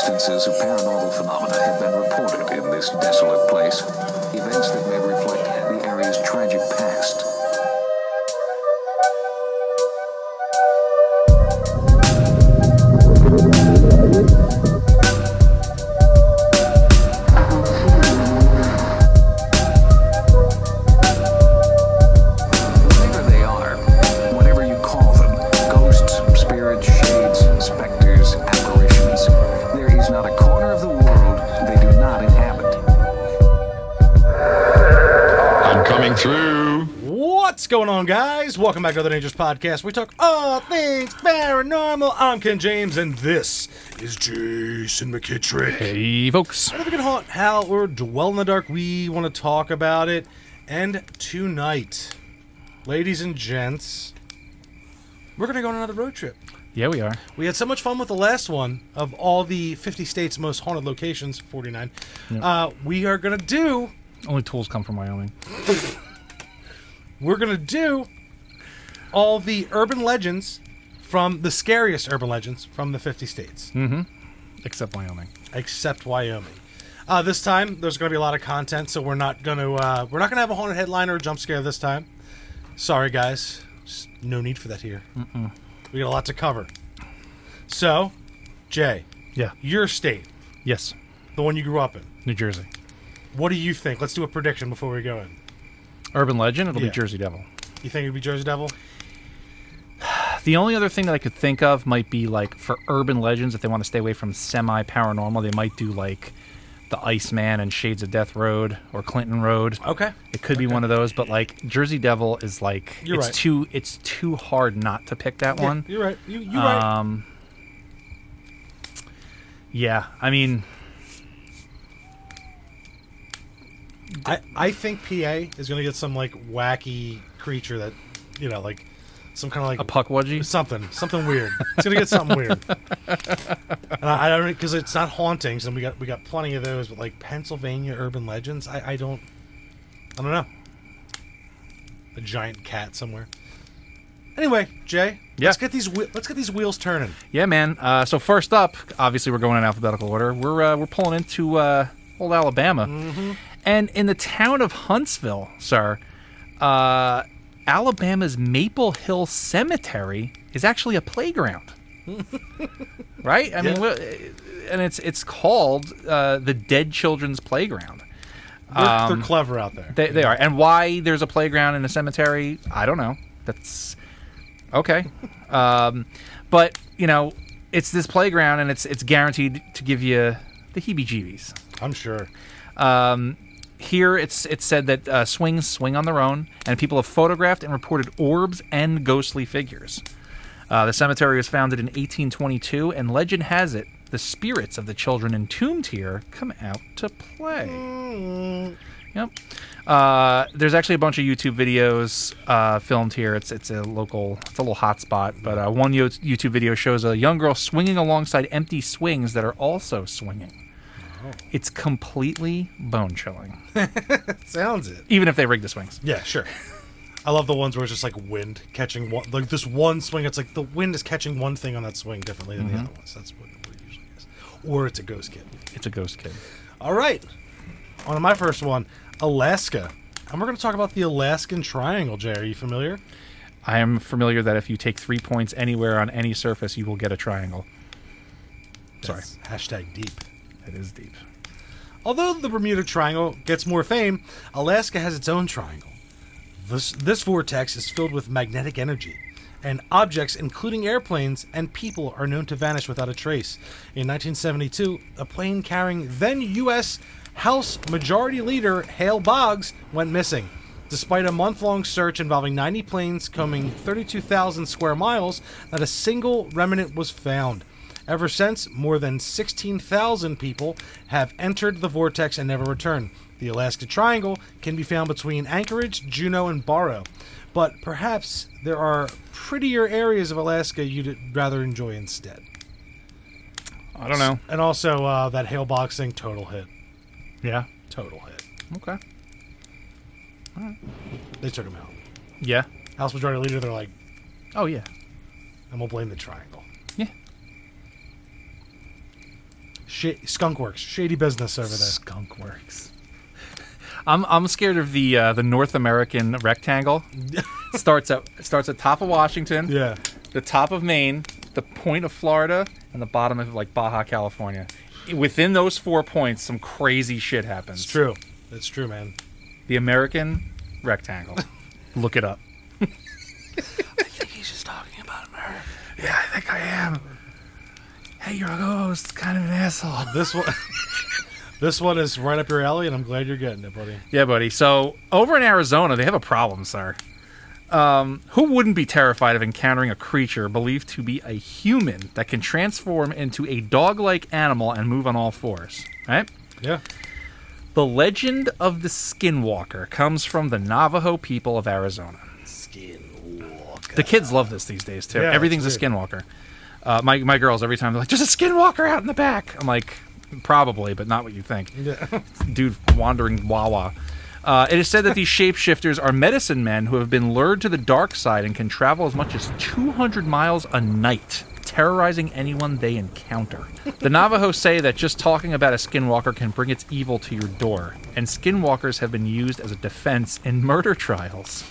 instances of paranormal phenomena have been reported in this desolate place. Events that may reflect the area's tragic past. What's going on, guys? Welcome back to the Dangerous Podcast. We talk all things paranormal. I'm Ken James, and this is Jason McKittrick. Hey, folks. Whenever we can haunt hell or dwell in the dark, we want to talk about it. And tonight, ladies and gents, we're going to go on another road trip. Yeah, we are. We had so much fun with the last one of all the 50 states' most haunted locations, 49. Yep. We are going to do... Only tools come from Wyoming. We're going to do all the urban legends from the scariest urban legends from the 50 states. Mm-hmm. Except Wyoming. Except Wyoming. This time, there's going to be a lot of content, so we're not going to have a haunted headliner or jump scare this time. Sorry, guys. Just no need for that here. Mm-mm. We got a lot to cover. So, Jay. Yeah. Your state. Yes. The one you grew up in. New Jersey. What do you think? Let's do a prediction before we go in. Urban legend, it'll be Jersey Devil. You think it'd be Jersey Devil? The only other thing that I could think of might be, like, for urban legends, if they want to stay away from semi-paranormal, they might do, like, the Iceman and Shades of Death Road or Clinton Road. Okay. It could be one of those, but, like, Jersey Devil is, like, You're right. It's too hard not to pick that one. You're right. You're right. Yeah, I mean... I think PA is going to get some, like, wacky creature that, you know, like, some kind of, like... A puckwudgie? Something weird. It's going to get something weird. And I don't... Because it's not hauntings, and we got plenty of those, but, like, Pennsylvania urban legends, I don't know. A giant cat somewhere. Anyway, Jay, let's get these wheels turning. Yeah, man. So first up, obviously we're going in alphabetical order. We're pulling into old Alabama. Mm-hmm. And in the town of Huntsville, sir, Alabama's Maple Hill Cemetery is actually a playground. Right? I mean, and it's called the Dead Children's Playground. They're clever out there. They are. And why there's a playground in a cemetery, I don't know. That's okay. But, you know, it's this playground, and it's guaranteed to give you the heebie-jeebies. I'm sure. Here it's said that swings swing on their own, and people have photographed and reported orbs and ghostly figures. The cemetery was founded in 1822, and legend has it the spirits of the children entombed here come out to play. Yep. There's actually a bunch of YouTube videos filmed here. It's a little hotspot, but one YouTube video shows a young girl swinging alongside empty swings that are also swinging. Oh. It's completely bone-chilling. Sounds it. Even if they rig the swings. Yeah, sure. I love the ones where it's just like wind catching one, like this one swing. It's like the wind is catching one thing on that swing differently than the other ones. That's what it usually is. Or it's a ghost kid. It's a ghost kid. All right. On to my first one, Alaska. And we're going to talk about the Alaskan Triangle, Jay. Are you familiar? I am familiar that if you take 3 points anywhere on any surface, you will get a triangle. That's hashtag deep. It is deep. Although the Bermuda Triangle gets more fame, Alaska has its own triangle. This vortex is filled with magnetic energy, and objects, including airplanes and people, are known to vanish without a trace. In 1972, a plane carrying then U.S. House Majority Leader Hale Boggs went missing. Despite a month-long search involving 90 planes combing 32,000 square miles, not a single remnant was found. Ever since, more than 16,000 people have entered the vortex and never returned. The Alaska Triangle can be found between Anchorage, Juneau, and Barrow. But perhaps there are prettier areas of Alaska you'd rather enjoy instead. I don't know. And also, that Hale Boggs thing, total hit. Yeah? Total hit. Okay. All right. They took him out. Yeah? House Majority Leader, they're like, oh, yeah. and we'll blame the triangle. Yeah. Skunk Works, shady business over there. Skunk Works. I'm scared of the North American rectangle. starts at top of Washington. Yeah. The top of Maine, the point of Florida, and the bottom of like Baja California. Within those 4 points, some crazy shit happens. It's true. It's true, man. The American rectangle. Look it up. I think he's just talking about America. Yeah, I think I am. Hey, you're a ghost. Kind of an asshole. This one is right up your alley, and I'm glad you're getting it, buddy. Yeah, buddy. So, over in Arizona, they have a problem, sir. Who wouldn't be terrified of encountering a creature believed to be a human that can transform into a dog-like animal and move on all fours? Right? Yeah. The legend of the Skinwalker comes from the Navajo people of Arizona. Skinwalker. The kids love this these days, too. Yeah, Everything's a it's weird. Skinwalker. My girls, every time, they're like, there's a Skinwalker out in the back. I'm like, probably, but not what you think. Yeah. Dude wandering Wawa. It is said that these shapeshifters are medicine men who have been lured to the dark side and can travel as much as 200 miles a night, terrorizing anyone they encounter. The Navajo say that just talking about a skinwalker can bring its evil to your door, and skinwalkers have been used as a defense in murder trials.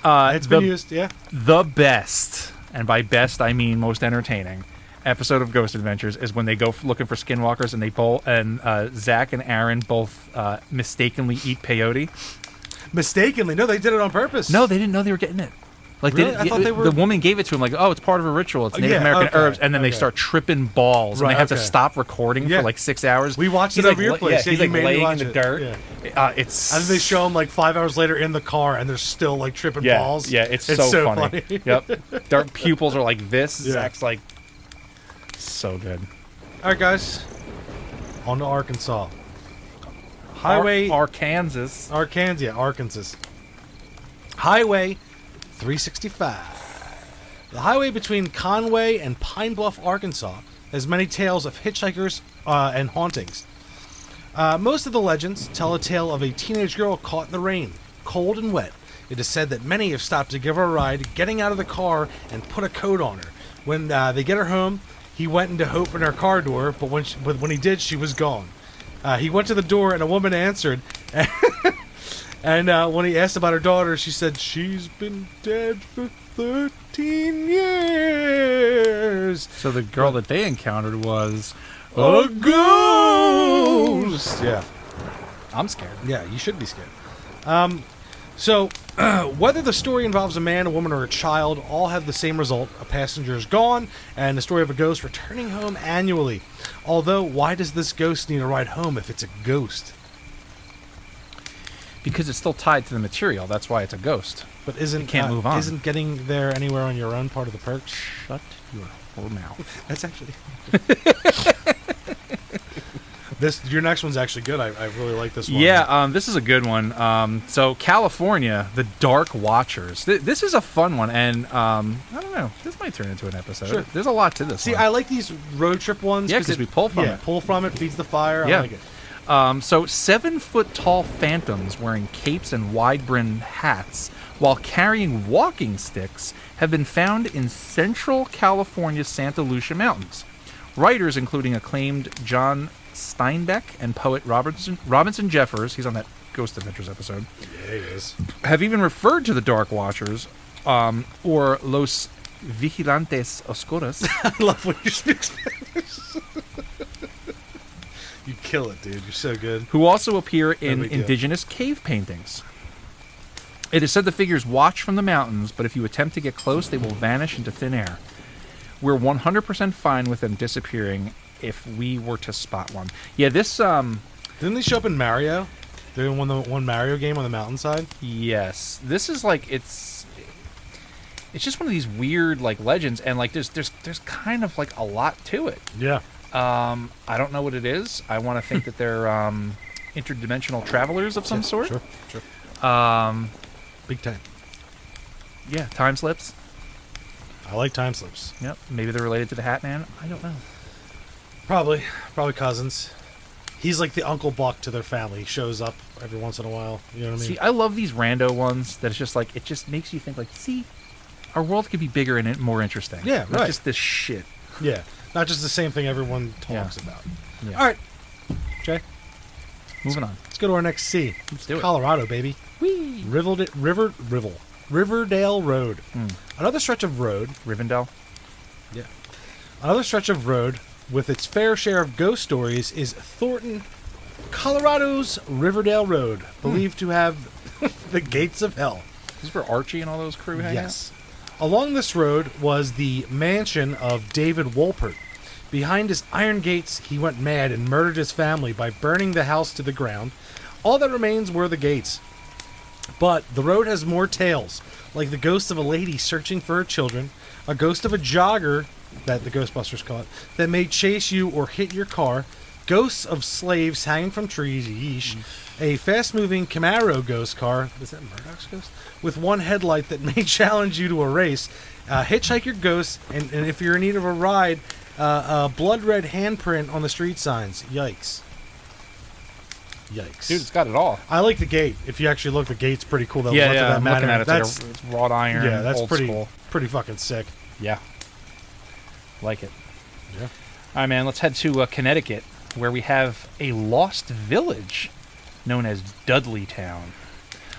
It's been used, yeah. The best, and by best I mean most entertaining, episode of Ghost Adventures is when they go looking for skinwalkers and Zach and Aaron both mistakenly eat peyote. Mistakenly? No, they did it on purpose. No, they didn't know they were getting it. Like Really? I thought they were... The woman gave it to him like, oh, it's part of a ritual. It's Native American herbs, and then they start tripping balls, and they have to stop recording for like 6 hours. We watched it over your place. He's like laying in the it. dirt. Yeah. It's and they show him like 5 hours later in the car, and they're still like tripping balls. Yeah, it's so funny. Yep, their pupils are like this. Yeah. Zach's like, so good. All right, guys, on to Arkansas. Highway Arkansas. Arkansas. Highway 365. The highway between Conway and Pine Bluff, Arkansas, has many tales of hitchhikers and hauntings. Most of the legends tell a tale of a teenage girl caught in the rain, cold and wet. It is said that many have stopped to give her a ride, getting out of the car and put a coat on her. When they get her home, he went in to open her car door, but when he did, she was gone. He went to the door and a woman answered. And when he asked about her daughter, she said she's been dead for 13 years. So the girl that they encountered was a ghost. Yeah. I'm scared. Yeah, you should be scared. So, whether the story involves a man, a woman, or a child, all have the same result. A passenger is gone, and the story of a ghost returning home annually. Although, why does this ghost need a ride home if it's a ghost? Because it's still tied to the material. That's why it's a ghost. But isn't can't move on. Isn't getting there anywhere on your own part of the perk? Shut your whole mouth. That's actually... Your next one's actually good. I really like this one. Yeah, this is a good one. So California, the Dark Watchers. This is a fun one, and I don't know. This might turn into an episode. Sure. There's a lot to this. See, one. I like these road trip ones. Yeah, because we pull from it. Pull from it, feeds the fire. Yeah. I like it. So 7-foot-tall phantoms wearing capes and wide-brimmed hats while carrying walking sticks have been found in central California's Santa Lucia Mountains. Writers, including acclaimed John Steinbeck and poet Robinson Jeffers, he's on that Ghost Adventures episode, yeah, he is, have even referred to the Dark Watchers, or Los Vigilantes Oscuros. I love when you speak Spanish. You kill it, dude. You're so good. Who also appear in indigenous cave paintings. It is said the figures watch from the mountains, but if you attempt to get close, they will vanish into thin air. We're 100% fine with them disappearing if we were to spot one. Yeah, this... Didn't they show up in Mario? They won the one Mario game on the mountainside? Yes. This is like, it's just one of these weird, like, legends, and, like, there's kind of, like, a lot to it. Yeah. I don't know what it is. I want to think that they're interdimensional travelers of some sort. Sure. Big time. Yeah, time slips. I like time slips. Yep. Maybe they're related to the Hat Man. I don't know. Probably cousins. He's like the Uncle Buck to their family. He shows up every once in a while. You know what I mean? See, I love these rando ones that it's just like, it just makes you think like, see, our world could be bigger and more interesting. Yeah, Not right. just this shit. Yeah, not just the same thing everyone talks about. Yeah. All right, Jay, Moving on. let's go to our next C. Let's do it. Colorado, baby. Whee! Riverdale Road. Another stretch of road. Rivendell. Yeah. Another stretch of road with its fair share of ghost stories is Thornton, Colorado's Riverdale Road, believed to have the gates of hell. This is where Archie and all those crew hang Yes. Along this road was the mansion of David Wolpert. Behind his iron gates, he went mad and murdered his family by burning the house to the ground. All that remains were the gates. But the road has more tales, like the ghost of a lady searching for her children, a ghost of a jogger, that the Ghostbusters call it, that may chase you or hit your car, ghosts of slaves hanging from trees, yeesh, a fast-moving Camaro ghost car, is that Murdoch's ghost? With one headlight that may challenge you to a race, hitchhiker ghosts, and if you're in need of a ride, a blood-red handprint on the street signs. Yikes. Yikes. Dude, it's got it all. I like the gate. If you actually look, the gate's pretty cool. That Yeah, left of that I'm looking manor. at it. That's, It's wrought iron. yeah, that's old pretty school. pretty fucking sick. Yeah. Like it. Yeah. All right, man, let's head to Connecticut, where we have a lost village known as Dudleytown.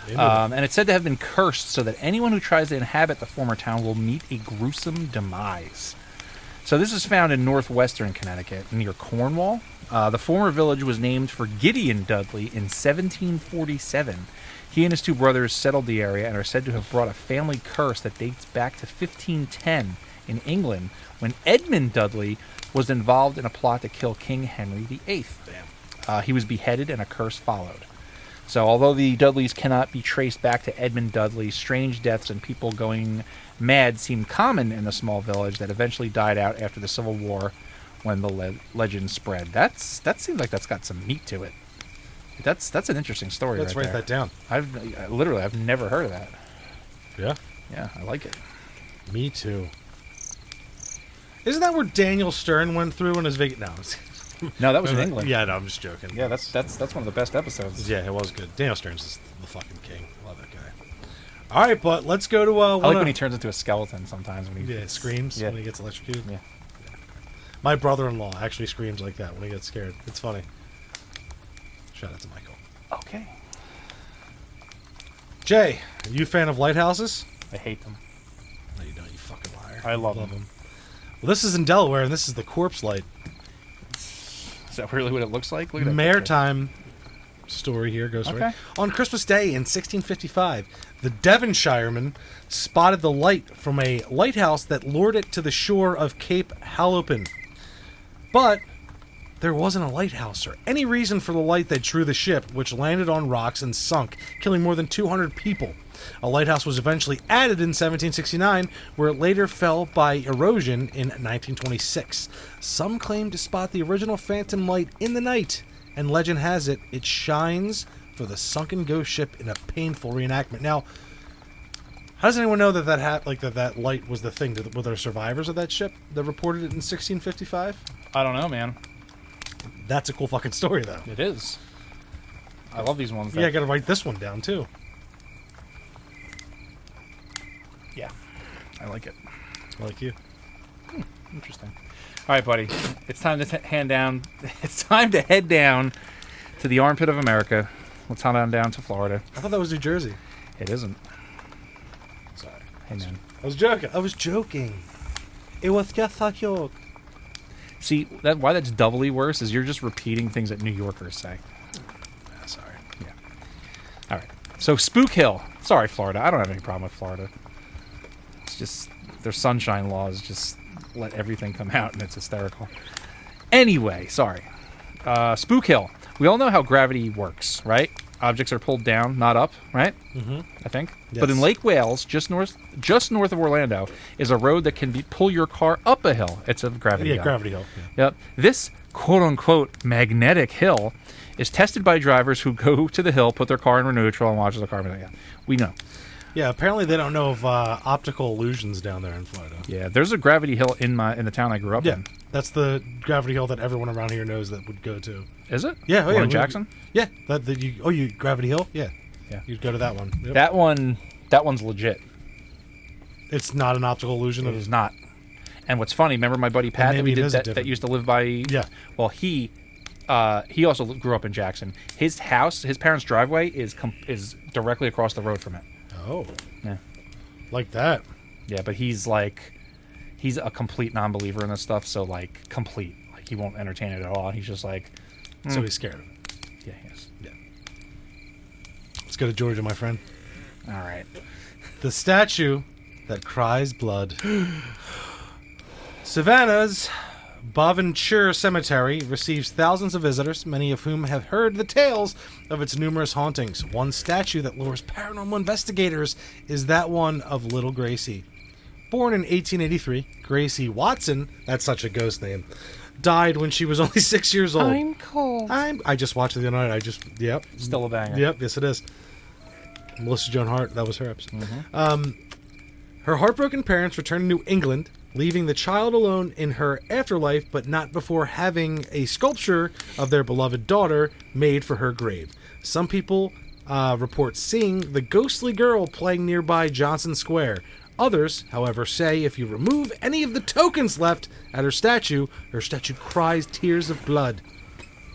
And it's said to have been cursed so that anyone who tries to inhabit the former town will meet a gruesome demise. So this is found in northwestern Connecticut, near Cornwall. The former village was named for Gideon Dudley in 1747. He and his two brothers settled the area and are said to have brought a family curse that dates back to 1510 in England, when Edmund Dudley was involved in a plot to kill King Henry VIII. He was beheaded and a curse followed. So although the Dudleys cannot be traced back to Edmund Dudley, strange deaths and people going mad seem common in the small village that eventually died out after the Civil War when the legend spread. That seems like that's got some meat to it. That's an interesting story. Let's write that down. I've never heard of that. Yeah. Yeah, I like it. Me too. Isn't that where Daniel Stern went through in his vacation? No. No, that was in England. Yeah, no, I'm just joking. Yeah, that's one of the best episodes. Yeah, it was good. Daniel Stern's is the fucking king. Love that guy. All right, but let's go to I like when he turns into a skeleton sometimes when he screams Yeah. when he gets electrocuted. Yeah. My brother-in-law actually screams like that when he gets scared. It's funny. Shout out to Michael. Okay. Jay, are you a fan of lighthouses? I hate them. No, you don't. You fucking liar. I love them. them. Well, this is in Delaware, and this is the Corpse Light. Is that really what it looks like? Look at that Maritime story here goes Okay. On Christmas Day in 1655, the Devonshiremen spotted the light from a lighthouse that lured it to the shore of Cape Halopen. But there wasn't a lighthouse or any reason for the light that drew the ship, which landed on rocks and sunk, killing more than 200 people. A lighthouse was eventually added in 1769, where it later fell by erosion in 1926. Some claim to spot the original phantom light in the night, and legend has it, it shines for the sunken ghost ship in a painful reenactment. Now, how does anyone know that that light was the thing? Were there survivors of that ship that reported it in 1655? I don't know, man. That's a cool fucking story, though. It is. I love these ones. Yeah, I gotta write this one down, too. Yeah. I like it. I like you. Interesting. All right, buddy. It's time to head down. It's time to head down to the armpit of America. Let's head on down to Florida. I thought that was New Jersey. It isn't. Sorry. Hey, man. I was joking. It was just a joke. See, why that's doubly worse is you're just repeating things that New Yorkers say. Sorry. Yeah. All right. So, Spook Hill. Sorry, Florida. I don't have any problem with Florida. It's just their sunshine laws just let everything come out, and it's hysterical. Anyway, sorry. Spook Hill. We all know how gravity works, right? Objects are pulled down, not up, right? Mm-hmm. I think. Yes. But in Lake Wales, just north of Orlando, is a road that can pull your car up a hill. It's a gravity hill. Yeah, gravity hill. Yeah. Yep. This quote-unquote magnetic hill is tested by drivers who go to the hill, put their car in neutral, and watch the car. Yeah, we know. Yeah, apparently they don't know of optical illusions down there in Florida. Yeah, there's a gravity hill in the town I grew up in. That's the gravity hill that everyone around here knows that would go to. Is it? Yeah, One in Jackson? Yeah, you Gravity Hill? Yeah. Yeah. You'd go to that one. Yep. That one's legit. It's not an optical illusion. It is not. And what's funny, remember my buddy Pat that maybe we it did is that used to live by? Yeah. Well, he also grew up in Jackson. His house, his parents' driveway is directly across the road from it. Oh. Yeah. Like that. Yeah, but he's a complete non-believer in this stuff. So like complete, like he won't entertain it at all. He's just like, So he's scared of it. yeah, he is. Yeah. Let's go to Georgia, my friend. All right. The statue that cries blood. Savannah's Boventure Cemetery receives thousands of visitors, many of whom have heard the tales of its numerous hauntings. One statue that lures paranormal investigators is that one of Little Gracie. Born in 1883, Gracie Watson, that's such a ghost name, died when she was only 6 years old. I'm cold. I just watched it the other night. Yep. Still a banger. Yep, yes it is. Melissa Joan Hart, that was her episode. Mm-hmm. Her heartbroken parents returned to New England, leaving the child alone in her afterlife, but not before having a sculpture of their beloved daughter made for her grave. Some people report seeing the ghostly girl playing nearby Johnson Square. Others, however, say if you remove any of the tokens left at her statue cries tears of blood.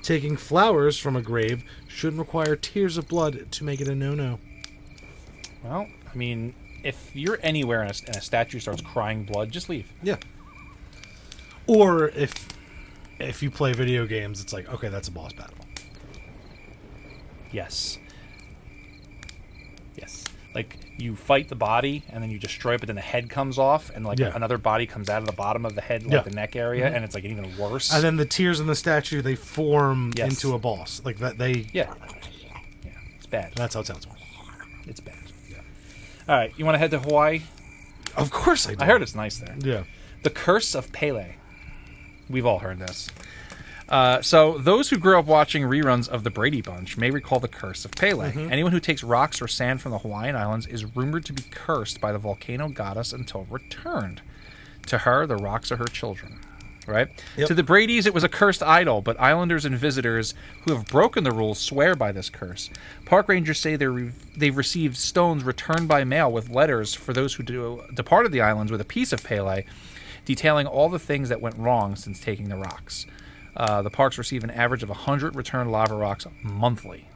Taking flowers from a grave shouldn't require tears of blood to make it a no-no. Well, I mean, if you're anywhere and a statue starts crying blood, just leave. Yeah. Or if you play video games, it's like, okay, that's a boss battle. Yes. Yes. Like, you fight the body, and then you destroy it, but then the head comes off, and, like, another body comes out of the bottom of the head, like the neck area, and it's, like, even worse. And then the tears in the statue, they form Yes. into a boss. Like, that they... Yeah. Yeah. It's bad. That's how it sounds. It's bad. Yeah. All right. You want to head to Hawaii? Of course I do. I heard it's nice there. Yeah. The Curse of Pele. We've all heard this. So those who grew up watching reruns of The Brady Bunch may recall the Curse of Pele. Anyone who takes rocks or sand from the Hawaiian Islands is rumored to be cursed by the volcano goddess until returned. To her, the rocks are her children. Right? Yep. To the Bradys, it was a cursed idol, but islanders and visitors who have broken the rules swear by this curse. Park rangers say they've received stones returned by mail with letters for those who departed the islands with a piece of Pele, detailing all the things that went wrong since taking the rocks. The parks receive an average of 100 returned lava rocks monthly.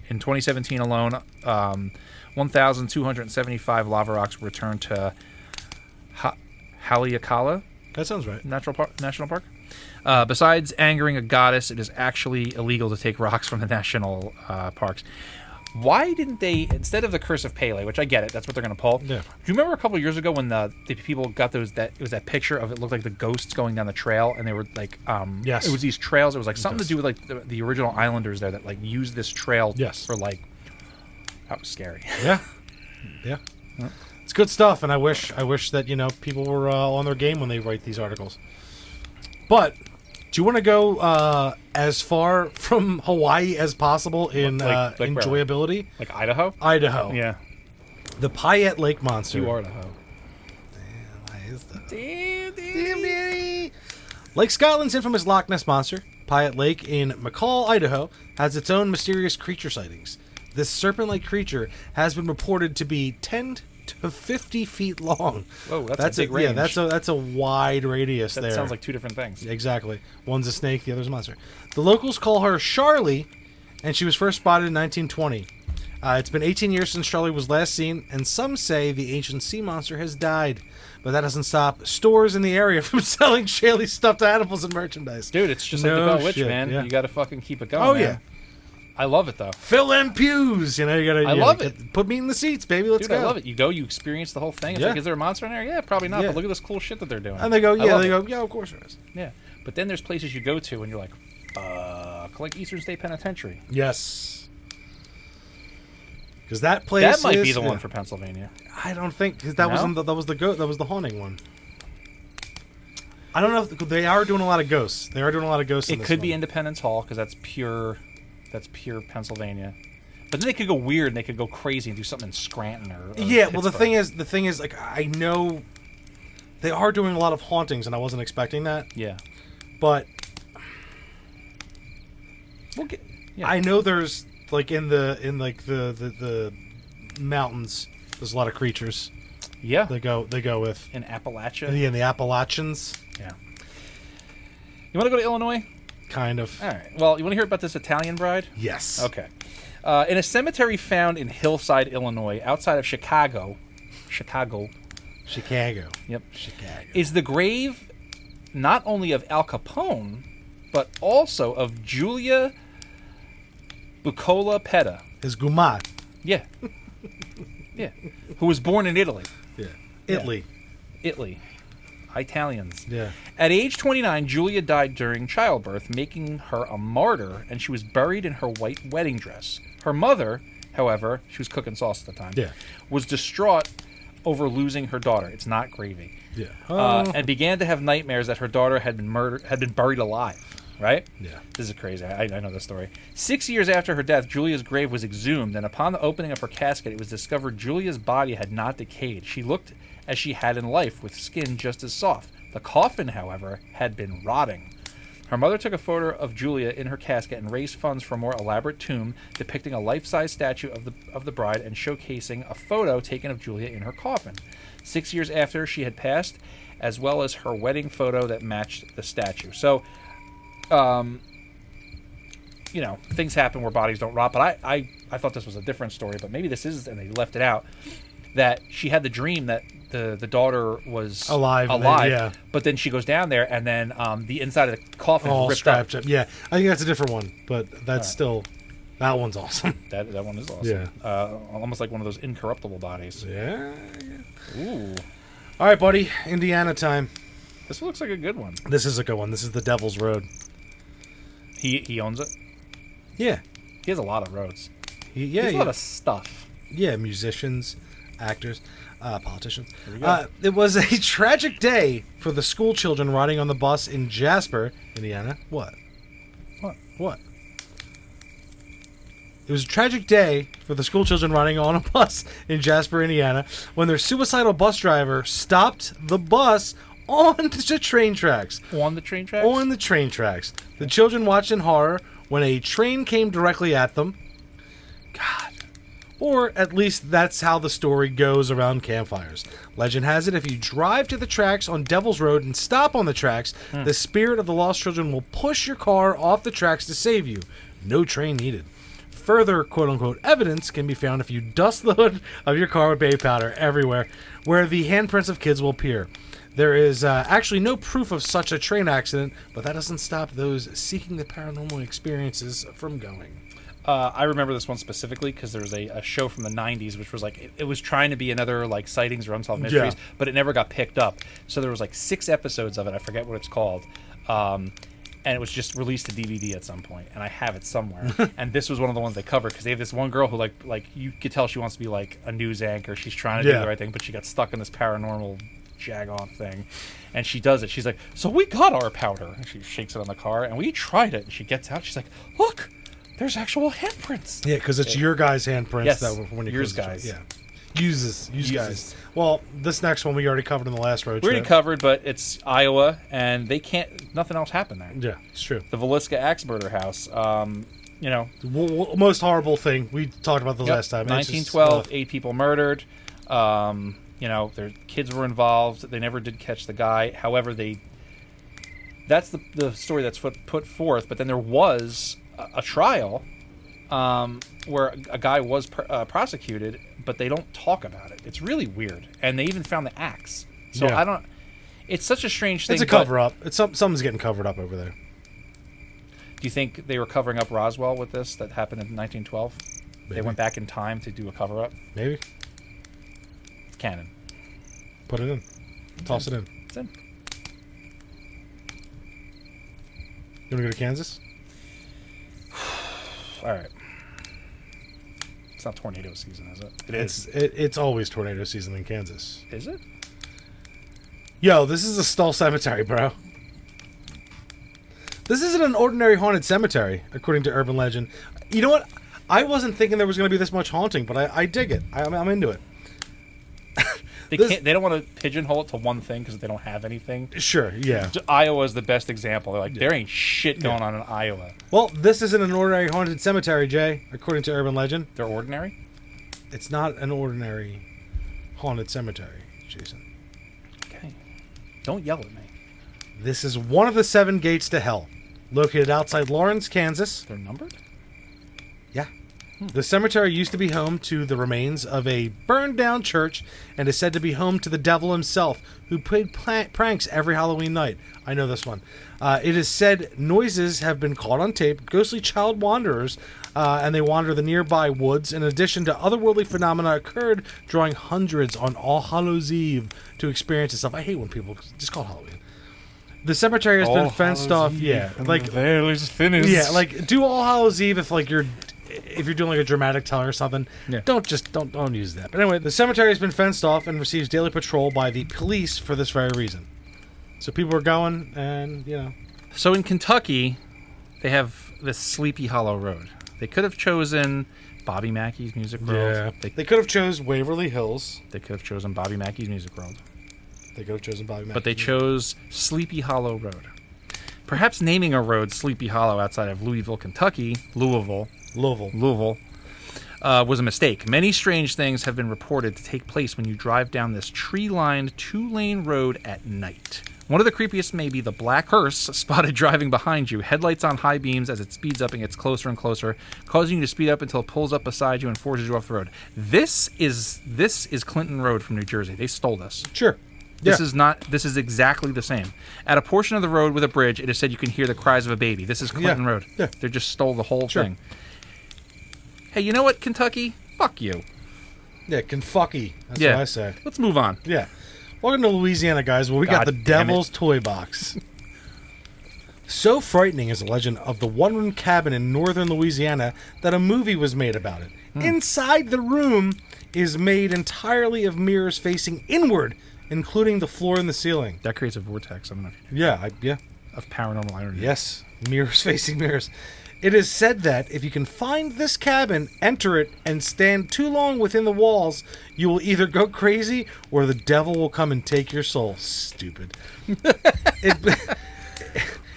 In 2017 alone, 1,275 lava rocks were returned to Haleakala That sounds right. National Park. Besides angering a goddess, it is actually illegal to take rocks from the national parks. Why didn't they, instead of the Curse of Pele, which I get it, that's what they're going to pull. Yeah. Do you remember a couple of years ago when the people got it was that picture of it looked like the ghosts going down the trail, and they were like, yes, it was these trails. It was like something to do with like the original islanders there that like used this trail for like, that was scary. Yeah. Yeah. It's good stuff, and I wish that, people were on their game when they write these articles. But do you want to go as far from Hawaii as possible in like enjoyability? Like Idaho? Idaho. Yeah. The Payette Lake Monster. You Idaho. Damn, Daddy. Like Scotland's infamous Loch Ness Monster, Payette Lake in McCall, Idaho, has its own mysterious creature sightings. This serpent-like creature has been reported to be 10 to 50 feet long. Whoa, that's a big range. Yeah, that's a wide radius there. That sounds like two different things. Exactly. One's a snake, the other's a monster. The locals call her Charlie, and she was first spotted in 1920. It's been 18 years since Charlie was last seen, and some say the ancient sea monster has died. But that doesn't stop stores in the area from selling Charlie stuffed animals and merchandise. Dude, it's just like the Bell Witch, man. Yeah. You got to fucking keep it going. Oh, man. yeah. I love it, though. Fill them pews. You gotta. I love it. Put me in the seats, baby. Let's Dude, go. I love it. You go, you experience the whole thing. It's like, is there a monster in there? Yeah, probably not. Yeah. But look at this cool shit that they're doing. And they go, yeah, of course there is. Yeah. But then there's places you go to and you're like, like Eastern State Penitentiary. Yes. Because that place might be the one for Pennsylvania. I don't think, because that was the haunting one. I don't know if they are doing a lot of ghosts. They are doing a lot of ghosts. It could be Independence Hall because that's pure Pennsylvania. But then they could go weird and they could go crazy and do something in Scranton or yeah. Well, the thing is, like, I know they are doing a lot of hauntings, and I wasn't expecting that. Yeah. But yeah. I know there's like in the mountains, there's a lot of creatures. Yeah. They go with In Appalachia. in the Appalachians, Yeah. You want to go to Illinois? kind of. All right. Well, you want to hear about this Italian bride? Yes. Okay. In a cemetery found in Hillside, Illinois, outside of Chicago, Chicago. yep, Chicago. is the grave not only of Al Capone, but also of Julia Bucola Petta. His Gumat. Yeah. Yeah. Who was born in Italy. Yeah. Italy. Italy. Italians. Yeah. At age 29, Julia died during childbirth, making her a martyr, and she was buried in her white wedding dress. Her mother, however, she was cooking sauce at the time, Yeah. was distraught over losing her daughter. It's not gravy. Yeah. And began to have nightmares that her daughter had been buried alive. Right? Yeah. This is crazy. I know this story. 6 years after her death, Julia's grave was exhumed, and upon the opening of her casket, it was discovered Julia's body had not decayed. She looked as she had in life, with skin just as soft. The coffin, however, had been rotting. Her mother took a photo of Julia in her casket and raised funds for a more elaborate tomb depicting a life-size statue of the bride and showcasing a photo taken of Julia in her coffin. 6 years after she had passed, as well as her wedding photo that matched the statue. So, you know, things happen where bodies don't rot, but I thought this was a different story, but maybe this is, and they left it out, that she had the dream that the daughter was Alive, yeah. but then she goes down there, and then the inside of the coffin All ripped strapped up. up. Yeah. I think that's a different one, but that's still, that one's awesome. That one is awesome. Yeah. Almost like one of those incorruptible bodies. Yeah. Ooh. All right, buddy. Indiana time. This looks like a good one. This is a good one. This is the Devil's Road. He owns it. Yeah. He has a lot of roads. He has a lot of stuff. Yeah, musicians, actors, politicians. Here we go. It was a tragic day for the school children riding on the bus in Jasper, Indiana. What? What? It was a tragic day for the school children riding on a bus in Jasper, Indiana, when their suicidal bus driver stopped the bus on the train tracks. On the train tracks? On the train tracks. The children watched in horror when a train came directly at them. God. Or at least that's how the story goes around campfires. Legend has it, if you drive to the tracks on Devil's Road and stop on the tracks, the spirit of the lost children will push your car off the tracks to save you. No train needed. Further quote-unquote evidence can be found if you dust the hood of your car with baby powder everywhere, where the handprints of kids will appear. There is actually no proof of such a train accident, but that doesn't stop those seeking the paranormal experiences from going. I remember this one specifically because there was a show from the 90s which was like, it was trying to be another like sightings or unsolved mysteries, but it never got picked up. So there was like 6 episodes of it. I forget what it's called. And it was just released to DVD at some point, and I have it somewhere. And this was one of the ones they covered because they have this one girl who like you could tell she wants to be like a news anchor. She's trying to do the right thing, but she got stuck in this paranormal jag-off thing, and she does it. She's like, so we got our powder. And she shakes it on the car, and we tried it. And she gets out. She's like, look, there's actual handprints. Yeah, because it's your guys' handprints. Yes, that were when you yours close the guys. track. Yeah. Use guys. Well, this next one we already covered in the last road We trip. already covered, but it's Iowa, and they can't. Nothing else happened there. Yeah, it's true. The Villisca Axe Murder House. You know, Most horrible thing we talked about the last time. 1912, 8 people murdered. You know, their kids were involved. They never did catch the guy. However, that's the story that's put forth. But then there was a trial where a guy was prosecuted, but they don't talk about it. It's really weird. And they even found the axe. So I don't... It's such a strange thing. It's a cover-up. Something's getting covered up over there. Do you think they were covering up Roswell with this that happened in 1912? Maybe. They went back in time to do a cover-up? Maybe. It's canon. Put it in. Toss it in. It's in. You want to go to Kansas? All right. It's not tornado season, is it? It is. It's always tornado season in Kansas. Is it? Yo, this is a Stull cemetery, bro. This isn't an ordinary haunted cemetery, according to urban legend. You know what? I wasn't thinking there was going to be this much haunting, but I dig it. I'm into it. They don't want to pigeonhole it to one thing because they don't have anything. Sure, yeah. Iowa is the best example. They're like, there ain't shit going on in Iowa. Well, this isn't an ordinary haunted cemetery, Jay, according to urban legend. They're ordinary? It's not an ordinary haunted cemetery. Jason. Okay. Don't yell at me. This is one of the 7 gates to hell, located outside Lawrence, Kansas. They're numbered? Yeah. The cemetery used to be home to the remains of a burned-down church and is said to be home to the devil himself, who played pranks every Halloween night. I know this one. It is said noises have been caught on tape, ghostly child wanderers, and they wander the nearby woods. In addition to otherworldly phenomena occurred, drawing hundreds on All Hallows Eve to experience this stuff. I hate when people just call it Halloween. The cemetery has been fenced off. Yeah, like the veil is finished. Yeah, like do All Hallows Eve if you're doing like a dramatic telling or something. Yeah. Don't use that. But anyway, the cemetery has been fenced off and receives daily patrol by the police for this very reason. So people are going, and So in Kentucky, they have this Sleepy Hollow Road. They could have chosen Bobby Mackey's Music World. They could have chose Waverly Hills. They could have chosen Bobby Mackey's Music World. They could have chosen Bobby Mackey. But they chose Sleepy Hollow Road. Perhaps naming a road Sleepy Hollow outside of Louisville, Kentucky, Louisville, was a mistake. Many strange things have been reported to take place when you drive down this tree-lined 2-lane road at night. One of the creepiest may be the black hearse spotted driving behind you, headlights on high beams as it speeds up and gets closer and closer, causing you to speed up until it pulls up beside you and forces you off the road. This is Clinton Road from New Jersey. They stole this. Sure. This is exactly the same. At a portion of the road with a bridge, it is said you can hear the cries of a baby. This is Clinton Road. Yeah. They just stole the whole thing. Hey, you know what, Kentucky? Fuck you. Yeah, Kentucky. That's what I say. Let's move on. Yeah. Welcome to Louisiana, guys, where we got the Devil's Toy Box. So frightening is the legend of the one-room cabin in northern Louisiana that a movie was made about it. Inside the room is made entirely of mirrors facing inward, including the floor and the ceiling. That creates a vortex. Of paranormal energy. Yes, mirrors facing mirrors. It is said that if you can find this cabin, enter it, and stand too long within the walls, you will either go crazy or the devil will come and take your soul. Stupid.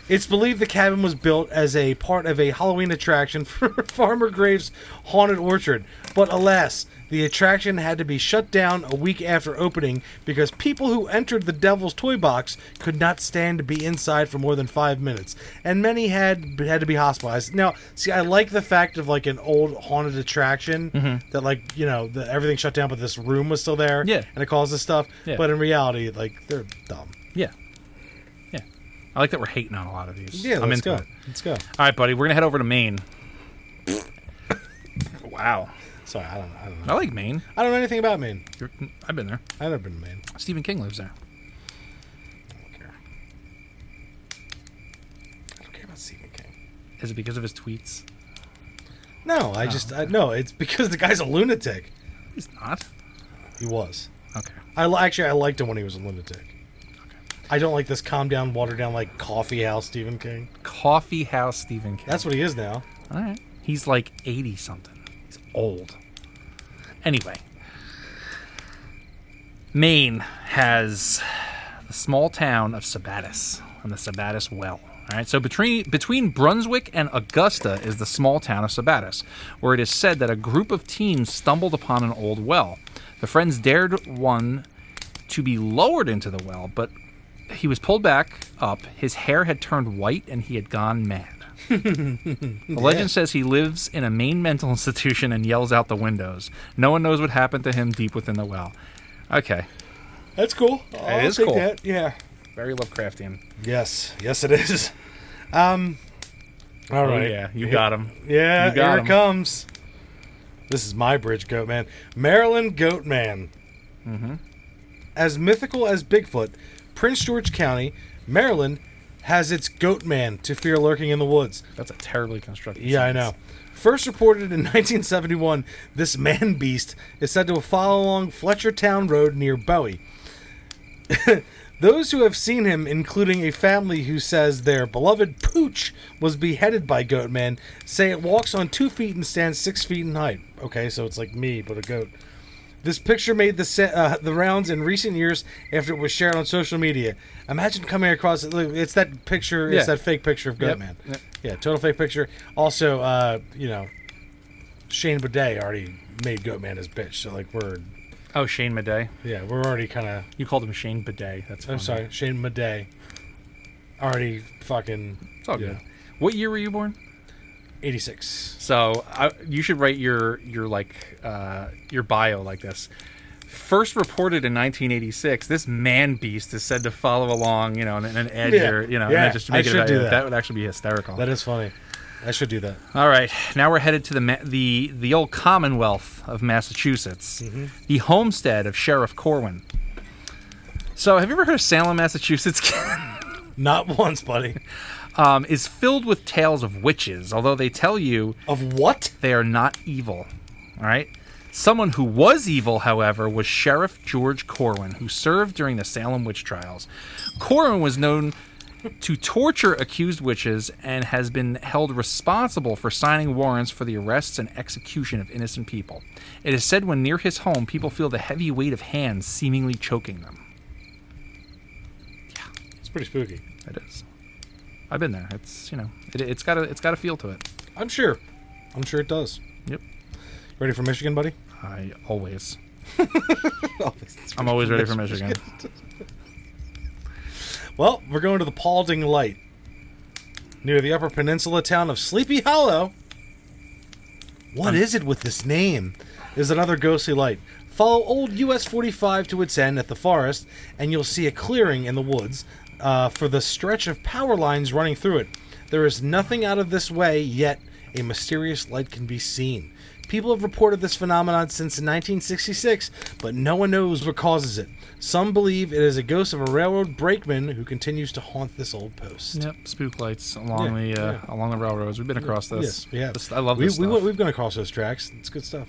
It's believed the cabin was built as a part of a Halloween attraction for Farmer Graves' haunted orchard. But alas, the attraction had to be shut down a week after opening because people who entered the Devil's Toy Box could not stand to be inside for more than 5 minutes. And many had to be hospitalized. Now, see, I like the fact of like an old haunted attraction that like, everything shut down but this room was still there. Yeah. And it caused this stuff. Yeah. But in reality, like, they're dumb. Yeah. Yeah. I like that we're hating on a lot of these. Yeah, I'm let's into go. it. Let's go. All right, buddy. We're going to head over to Maine. Wow. Sorry, I don't know. I like Maine. I don't know anything about Maine. I've been there. I've never been to Maine. Stephen King lives there. I don't care. I don't care about Stephen King. Is it because of his tweets? No, no, it's because the guy's a lunatic. He's not. He was. Okay. I liked him when he was a lunatic. I don't like this calm down, watered down, like coffee house Stephen King. Coffee house Stephen King. That's what he is now. All right. He's like 80-something. He's old. Anyway. Maine has the small town of Sabattis and the Sabattis Well. All right, so between Brunswick and Augusta is the small town of Sabattis, where it is said that a group of teens stumbled upon an old well. The friends dared one to be lowered into the well, but he was pulled back up, his hair had turned white, and he had gone mad. The legend says he lives in a Maine mental institution and yells out the windows. No one knows what happened to him deep within the well. Okay. That's cool. It is cool. That. Yeah. Very Lovecraftian. Yes, it is. All right. Yeah, you got him. Yeah, here it comes. This is my bridge, Goatman. Maryland Goatman. Mm-hmm. As mythical as Bigfoot, Prince George County, Maryland, has its Goatman to fear lurking in the woods. That's a terribly constructed Yeah, sentence. I know. First reported in 1971, this man-beast is said to follow along Fletchertown Road near Bowie. Those who have seen him, including a family who says their beloved Pooch was beheaded by Goatman, say it walks on 2 feet and stands 6 feet in height. Okay, so it's like me, but a goat. This picture made the rounds in recent years after it was shared on social media. Imagine coming across it. It's that picture. It's that fake picture of Goatman. Yep. Yeah, total fake picture. Also, Shane Bidet already made Goatman his bitch. So like we're Oh, Shane Madej. Yeah, we're already kind of... You called him Shane Bidet. That's funny. I'm sorry, Shane Madej. Already fucking... It's all good. What year were you born? 86. So you should write your bio like this. First reported in 1986, this man beast is said to follow along, in an edge or, and then just to make that would actually be hysterical. That is funny. I should do that. All right, now we're headed to the old Commonwealth of Massachusetts, the homestead of Sheriff Corwin. So, have you ever heard of Salem, Massachusetts? Not once, buddy. Is filled with tales of witches, although they tell you... Of what? They are not evil, all right? Someone who was evil, however, was Sheriff George Corwin, who served during the Salem witch trials. Corwin was known to torture accused witches and has been held responsible for signing warrants for the arrests and execution of innocent people. It is said when near his home, people feel the heavy weight of hands seemingly choking them. Yeah. It's pretty spooky. It is. I've been there. It's, it's got a feel to it. I'm sure it does. Yep. Ready for Michigan, buddy? I always. I'm always ready for Michigan. Well, we're going to the Paulding Light, near the Upper Peninsula town of Sleepy Hollow. What is it with this name? Is another ghostly light. Follow old US 45 to its end at the forest, and you'll see a clearing in the woods for the stretch of power lines running through it. There is nothing out of this way, yet a mysterious light can be seen. People have reported this phenomenon since 1966, but no one knows what causes it. Some believe it is a ghost of a railroad brakeman who continues to haunt this old post. Yep, spook lights along the railroads. We've been across this. Yes, we have. I love this stuff. We've gone across those tracks. It's good stuff.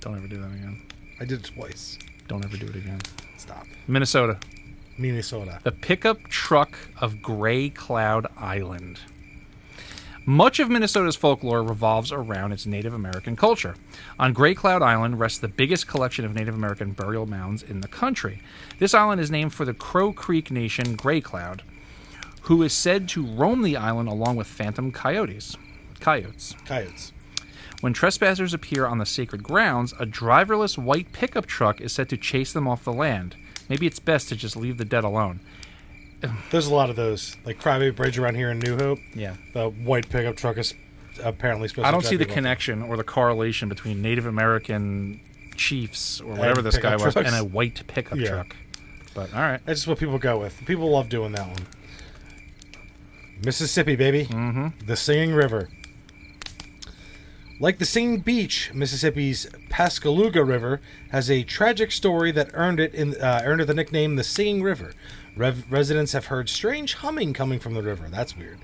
Don't ever do that again. I did it twice. Don't ever do it again. Stop. Minnesota. The pickup truck of Gray Cloud Island. Much of Minnesota's folklore revolves around its Native American culture. On Gray Cloud Island rests the biggest collection of Native American burial mounds in the country. This island is named for the Crow Creek Nation Gray Cloud, who is said to roam the island along with phantom coyotes. When trespassers appear on the sacred grounds, a driverless white pickup truck is said to chase them off the land. Maybe it's best to just leave the dead alone. There's a lot of those, like Crybaby Bridge around here in New Hope. Yeah, the white pickup truck is apparently supposed. I don't see the connection or the correlation between Native American chiefs or whatever this guy was and a white pickup truck. But all right, that's just what people go with. People love doing that one. Mississippi, baby. Mm-hmm. The Singing River. Like the Singing Beach, Mississippi's Pascagoula River has a tragic story that earned it the nickname the Singing River. Residents have heard strange humming coming from the river. That's weird.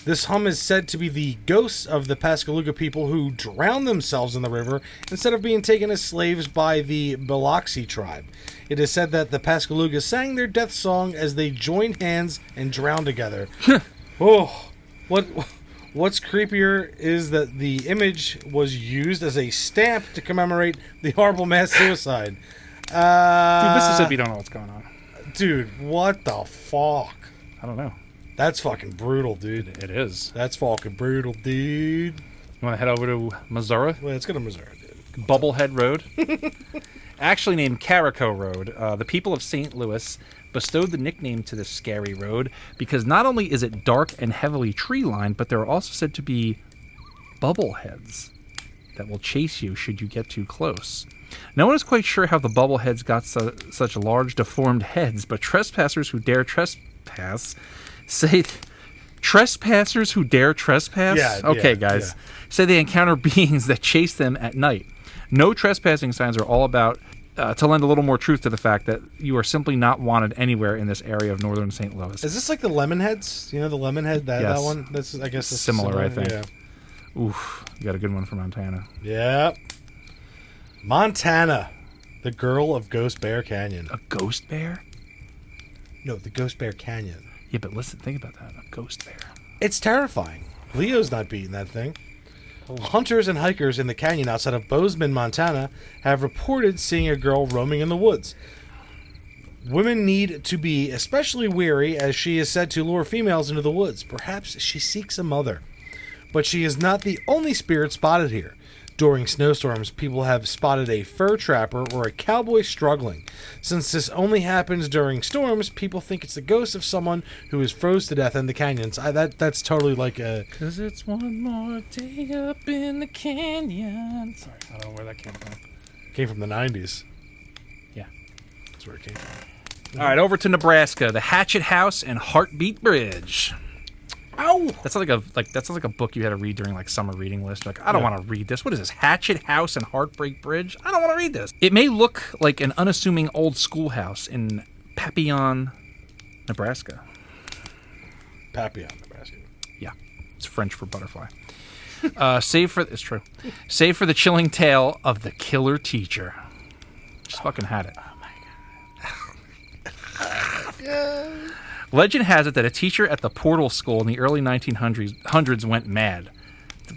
This hum is said to be the ghosts of the Pascagoula people who drowned themselves in the river instead of being taken as slaves by the Biloxi tribe. It is said that the Pascagoula sang their death song as they joined hands and drowned together. Oh, what's creepier is that the image was used as a stamp to commemorate the horrible mass suicide. Dude, Mississippi don't know what's going on. Dude, what the fuck? I don't know. That's fucking brutal, dude. It is. That's fucking brutal, dude. You want to head over to Missouri? Well, let's go to Missouri, dude. Bubblehead Road. Actually named Carico Road. The people of St. Louis bestowed the nickname to this scary road because not only is it dark and heavily tree-lined, but there are also said to be bubbleheads that will chase you should you get too close. No one is quite sure how the bubbleheads got such large, deformed heads, but trespassers who dare trespass say... Trespassers who dare trespass? Yeah, okay, guys. Yeah. Say they encounter beings that chase them at night. No trespassing signs are all about... to lend a little more truth to the fact that you are simply not wanted anywhere in this area of northern St. Louis. Is this like the Lemonheads? You know the Lemonhead? That one? That's, I guess that's similar, I think. Yeah. Oof. You got a good one for Montana. Yep. Montana. The girl of Ghost Bear Canyon. A ghost bear? No, the Ghost Bear Canyon. Yeah, but listen, think about that. A ghost bear. It's terrifying. Leo's not beating that thing. Hunters and hikers in the canyon outside of Bozeman, Montana, have reported seeing a girl roaming in the woods. Women need to be especially wary as she is said to lure females into the woods. Perhaps she seeks a mother. But she is not the only spirit spotted here. During snowstorms, people have spotted a fur trapper or a cowboy struggling. Since this only happens during storms, people think it's the ghost of someone who is froze to death in the canyons. That's totally like a... 'Cause it's one more day up in the canyon. Sorry, I don't know where that came from. Came from the 90s. Yeah. That's where it came from. All right, over to Nebraska. The Hatchet House and Heartbeat Bridge. Ow! That sounds like a book you had to read during like summer reading list. You're like, I don't want to read this. What is this? Hatchet House and Heartbreak Bridge? I don't want to read this. It may look like an unassuming old schoolhouse in Papillon, Nebraska. Papillon, Nebraska. Yeah, it's French for butterfly. It's true. Save for the chilling tale of the killer teacher. Just fucking had it. Legend has it that a teacher at the Portal School in the early 1900s went mad.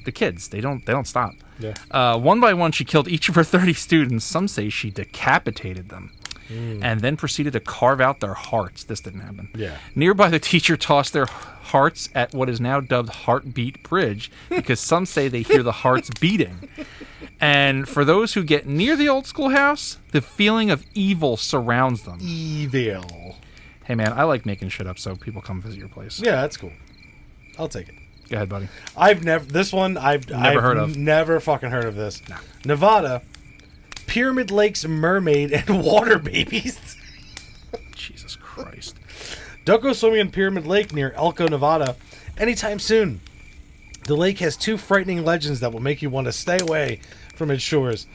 The kids, they don't stop. Yeah. One by one, she killed each of her 30 students. Some say she decapitated them, and then proceeded to carve out their hearts. This didn't happen. Yeah. Nearby, the teacher tossed their hearts at what is now dubbed Heartbeat Bridge because some say they hear the hearts beating. And for those who get near the old schoolhouse, the feeling of evil surrounds them. Evil. Hey, man, I like making shit up so people come visit your place. Yeah, that's cool. I'll take it. Go ahead, buddy. I've never heard of. Never fucking heard of this. No. Nevada, Pyramid Lake's mermaid and water babies. Jesus Christ. Don't go swimming in Pyramid Lake near Elko, Nevada anytime soon. The lake has two frightening legends that will make you want to stay away from its shores.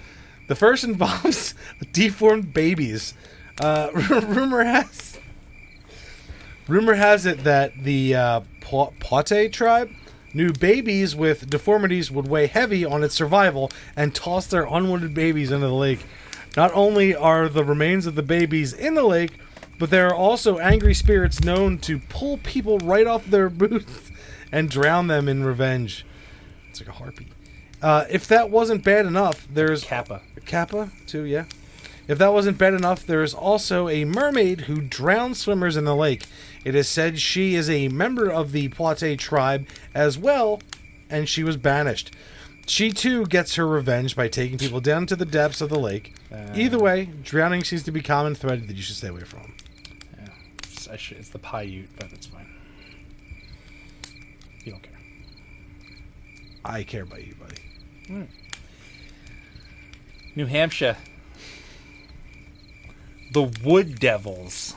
The first involves deformed babies. Rumor has it that the Pote tribe knew babies with deformities would weigh heavy on its survival and toss their unwanted babies into the lake. Not only are the remains of the babies in the lake, but there are also angry spirits known to pull people right off their boots and drown them in revenge. It's like a harpy. If that wasn't bad enough, there's... Kappa. Kappa, too, yeah. If that wasn't bad enough, there is also a mermaid who drowns swimmers in the lake. It is said she is a member of the Poite tribe as well, and she was banished. She, too, gets her revenge by taking people down to the depths of the lake. Either way, drowning seems to be a common thread that you should stay away from. Yeah. It's the Paiute, but it's fine. You don't care. I care about you, buddy. New Hampshire. The Wood Devils.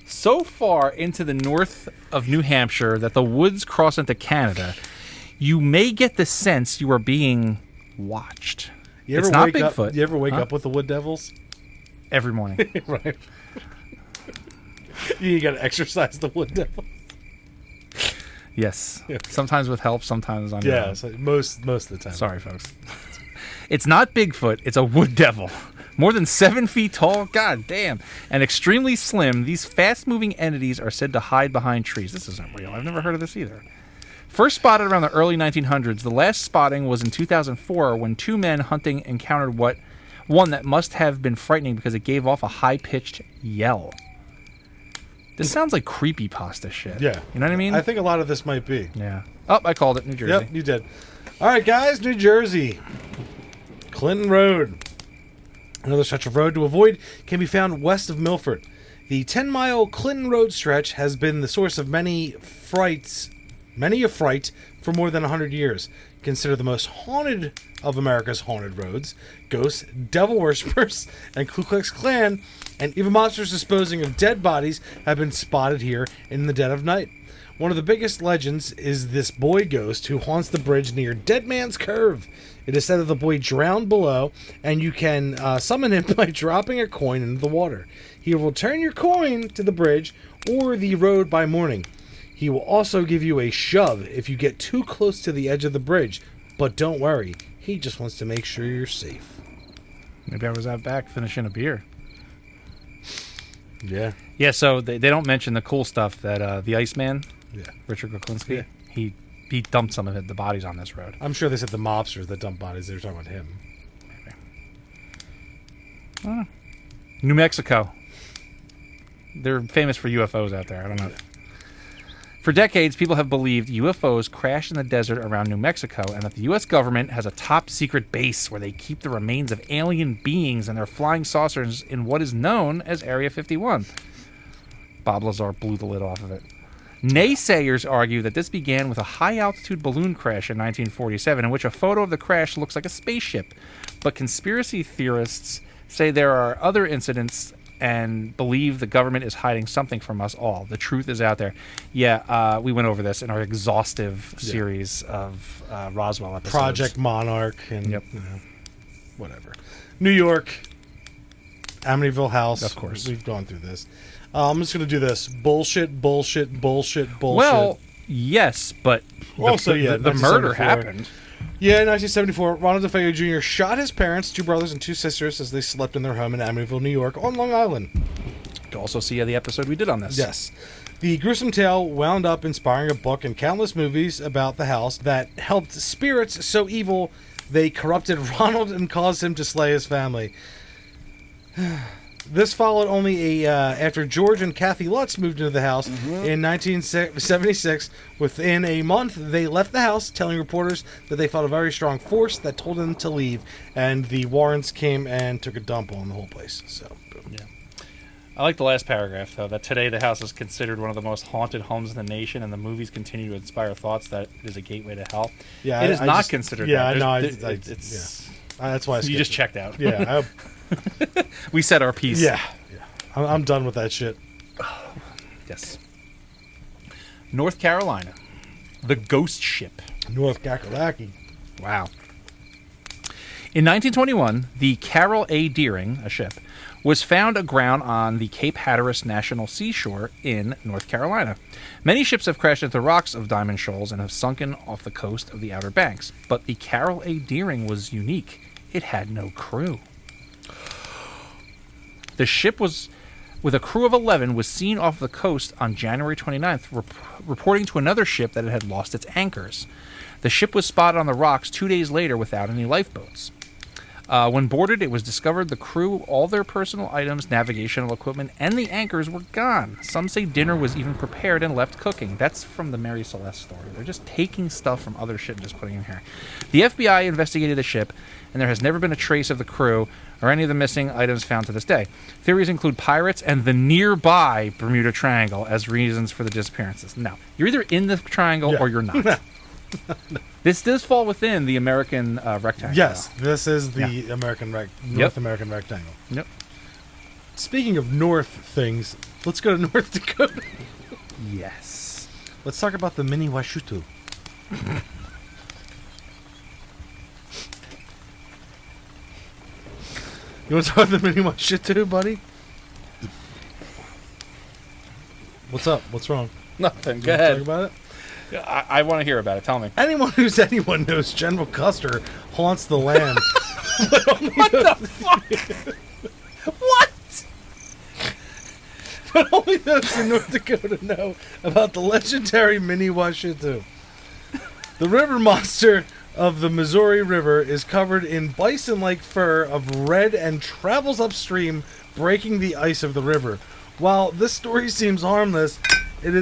So far into the north of New Hampshire that the woods cross into Canada, you may get the sense you are being watched. It's not Bigfoot. You ever wake up with the Wood Devils? Every morning. Right. You got to exercise the Wood Devil. Yes. Sometimes with help, sometimes on your own. Yeah, so most of the time. Sorry, folks. It's not Bigfoot. It's a wood devil. More than 7 feet tall, god damn, and extremely slim, these fast-moving entities are said to hide behind trees. This isn't real. I've never heard of this either. First spotted around the early 1900s, the last spotting was in 2004 when two men hunting encountered one that must have been frightening because it gave off a high-pitched yell. This sounds like creepypasta shit. Yeah. You know what I mean? I think a lot of this might be. Yeah. Oh, I called it. New Jersey. Yep, you did. All right, guys, New Jersey. Clinton Road. Another stretch of road to avoid can be found west of Milford. The 10-mile Clinton Road stretch has been the source of many a fright for more than 100 years. Considered the most haunted of America's haunted roads, ghosts, devil worshippers, and Ku Klux Klan, and even monsters disposing of dead bodies have been spotted here in the dead of night. One of the biggest legends is this boy ghost who haunts the bridge near Dead Man's Curve. It is said that the boy drowned below, and you can summon him by dropping a coin into the water. He will return your coin to the bridge or the road by morning. He will also give you a shove if you get too close to the edge of the bridge. But don't worry, he just wants to make sure you're safe. Maybe I was out back finishing a beer. Yeah. Yeah, so they don't mention the cool stuff that the Iceman, Richard Kuklinski, he dumped some of the bodies on this road. I'm sure they said the mobsters that dumped bodies. They were talking about him. Maybe. New Mexico. They're famous for UFOs out there. I don't know. For decades, people have believed UFOs crashed in the desert around New Mexico and that the U.S. government has a top-secret base where they keep the remains of alien beings and their flying saucers in what is known as Area 51. Bob Lazar blew the lid off of it. Naysayers argue that this began with a high-altitude balloon crash in 1947 in which a photo of the crash looks like a spaceship. But conspiracy theorists say there are other incidents and believe the government is hiding something from us all. The truth is out there. Yeah, we went over this in our exhaustive series of Roswell episodes. Project Monarch and Yep. Whatever. New York, Amityville House. Of course. We've gone through this. I'm just going to do this. Bullshit. Well, yes, but Also, the murder 1974. happened. Yeah, in 1974, Ronald DeFeo Jr. shot his parents, 2 brothers and 2 sisters, as they slept in their home in Amityville, New York, on Long Island. You can also see the episode we did on this. Yes. The gruesome tale wound up inspiring a book and countless movies about the house that helped spirits so evil they corrupted Ronald and caused him to slay his family. This followed only after George and Kathy Lutz moved into the house in 1976. Within a month, they left the house, telling reporters that they felt a very strong force that told them to leave. And the Warrens came and took a dump on the whole place. So, boom. Yeah. I like the last paragraph, though, that today the house is considered one of the most haunted homes in the nation, and the movies continue to inspire thoughts that it is a gateway to hell. Yeah, it is I not just- considered yeah, that. I know. It's That's why I you skipped just it. checked out. Yeah, We said our piece. yeah. I'm done with that shit. Yes. North Carolina. The Ghost Ship. North Kakalaki. Wow. In 1921, the Carroll A. Deering, a ship, was found aground on the Cape Hatteras National Seashore in North Carolina. Many ships have crashed into the rocks of Diamond Shoals and have sunken off the coast of the Outer Banks, but the Carroll A. Deering was unique. It had no crew. The ship was, with a crew of 11, was seen off the coast on January 29th, reporting to another ship that it had lost its anchors. The ship was spotted on the rocks 2 days later without any lifeboats. When boarded, it was discovered the crew, all their personal items, navigational equipment, and the anchors were gone. Some say dinner was even prepared and left cooking. That's from the Mary Celeste story. They're just taking stuff from other ships and just putting it in here. The FBI investigated the ship, and there has never been a trace of the crew or any of the missing items found to this day. Theories include pirates and the nearby Bermuda Triangle as reasons for the disappearances. No, you're either in the triangle or you're not. This does fall within the American rectangle. Yes, this is the North American rectangle. Yep. Speaking of North things, let's go to North Dakota. Yes. Let's talk about the mini Washutu. You want to talk about the mini Washutu, buddy? What's up? What's wrong? Nothing. Go You wanna ahead. Talk about it. I want to hear about it. Tell me. Anyone knows General Custer haunts the land. What the fuck? What? But only those in North Dakota know about the legendary mini Washutu. The river monster of the Missouri River is covered in bison-like fur of red and travels upstream, breaking the ice of the river. While this story seems harmless, it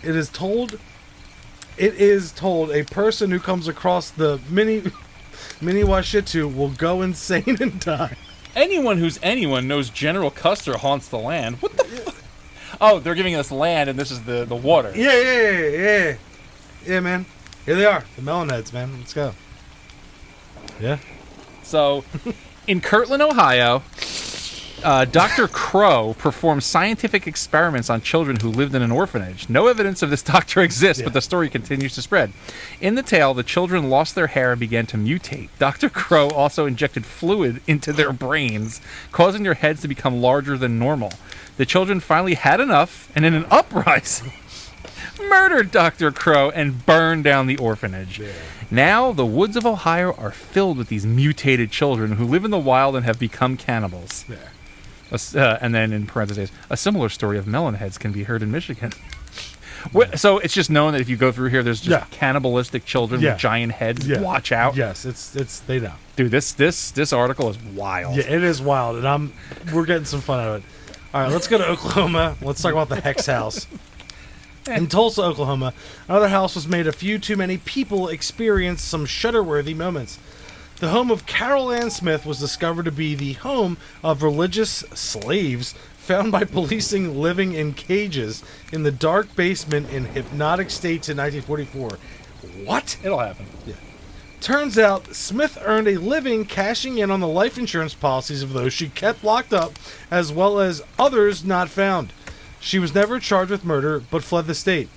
is told a person who comes across the mini Washutu will go insane and die. Anyone who's anyone knows General Custer haunts the land. What the fuck? Oh, they're giving us land, and this is the water. Yeah, man. Here they are, the melon heads, man. Let's go. Yeah. So, in Kirtland, Ohio, Dr. Crow performed scientific experiments on children who lived in an orphanage. No evidence of this doctor exists, but the story continues to spread. In the tale, the children lost their hair and began to mutate. Dr. Crow also injected fluid into their brains, causing their heads to become larger than normal. The children finally had enough, and in an uprising, murdered Dr. Crow and burned down the orphanage. Yeah. Now, the woods of Ohio are filled with these mutated children who live in the wild and have become cannibals. Yeah. And then, in parentheses, a similar story of melon heads can be heard in Michigan. So it's just known that if you go through here, there's just cannibalistic children with giant heads. Yeah. Watch out. Yes, it's they know. Dude, this article is wild. Yeah, it is wild, and we're getting some fun out of it. All right, let's go to Oklahoma. Let's talk about the Hex House. In Tulsa, Oklahoma, another house was made a few too many people experienced some shudder-worthy moments. The home of Carol Ann Smith was discovered to be the home of religious slaves found by policing living in cages in the dark basement in hypnotic states in 1944. What? It'll happen. Yeah. Turns out Smith earned a living cashing in on the life insurance policies of those she kept locked up, as well as others not found. She was never charged with murder, but fled the state.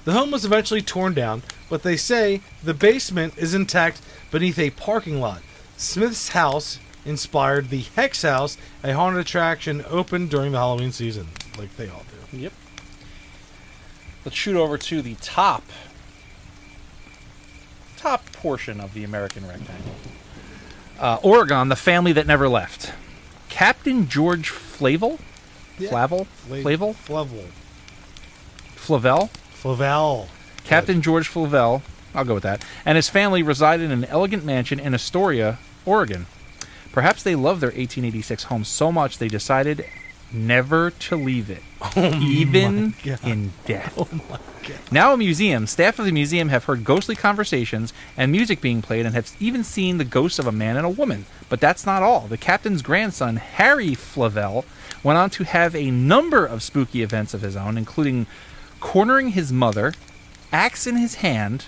The home was eventually torn down, but they say the basement is intact beneath a parking lot. Smith's house inspired the Hex House, a haunted attraction opened during the Halloween season, like they all do. Yep. Let's shoot over to the top portion of the American rectangle. Oregon, the family that never left. Captain George Flavel? Flavel? Captain George Flavel, I'll go with that, and his family resided in an elegant mansion in Astoria, Oregon. Perhaps they loved their 1886 home so much they decided never to leave it, even in death. Oh my God. Now a museum, staff of the museum have heard ghostly conversations and music being played and have even seen the ghosts of a man and a woman. But that's not all. The captain's grandson, Harry Flavel, went on to have a number of spooky events of his own, including cornering his mother, axe in his hand.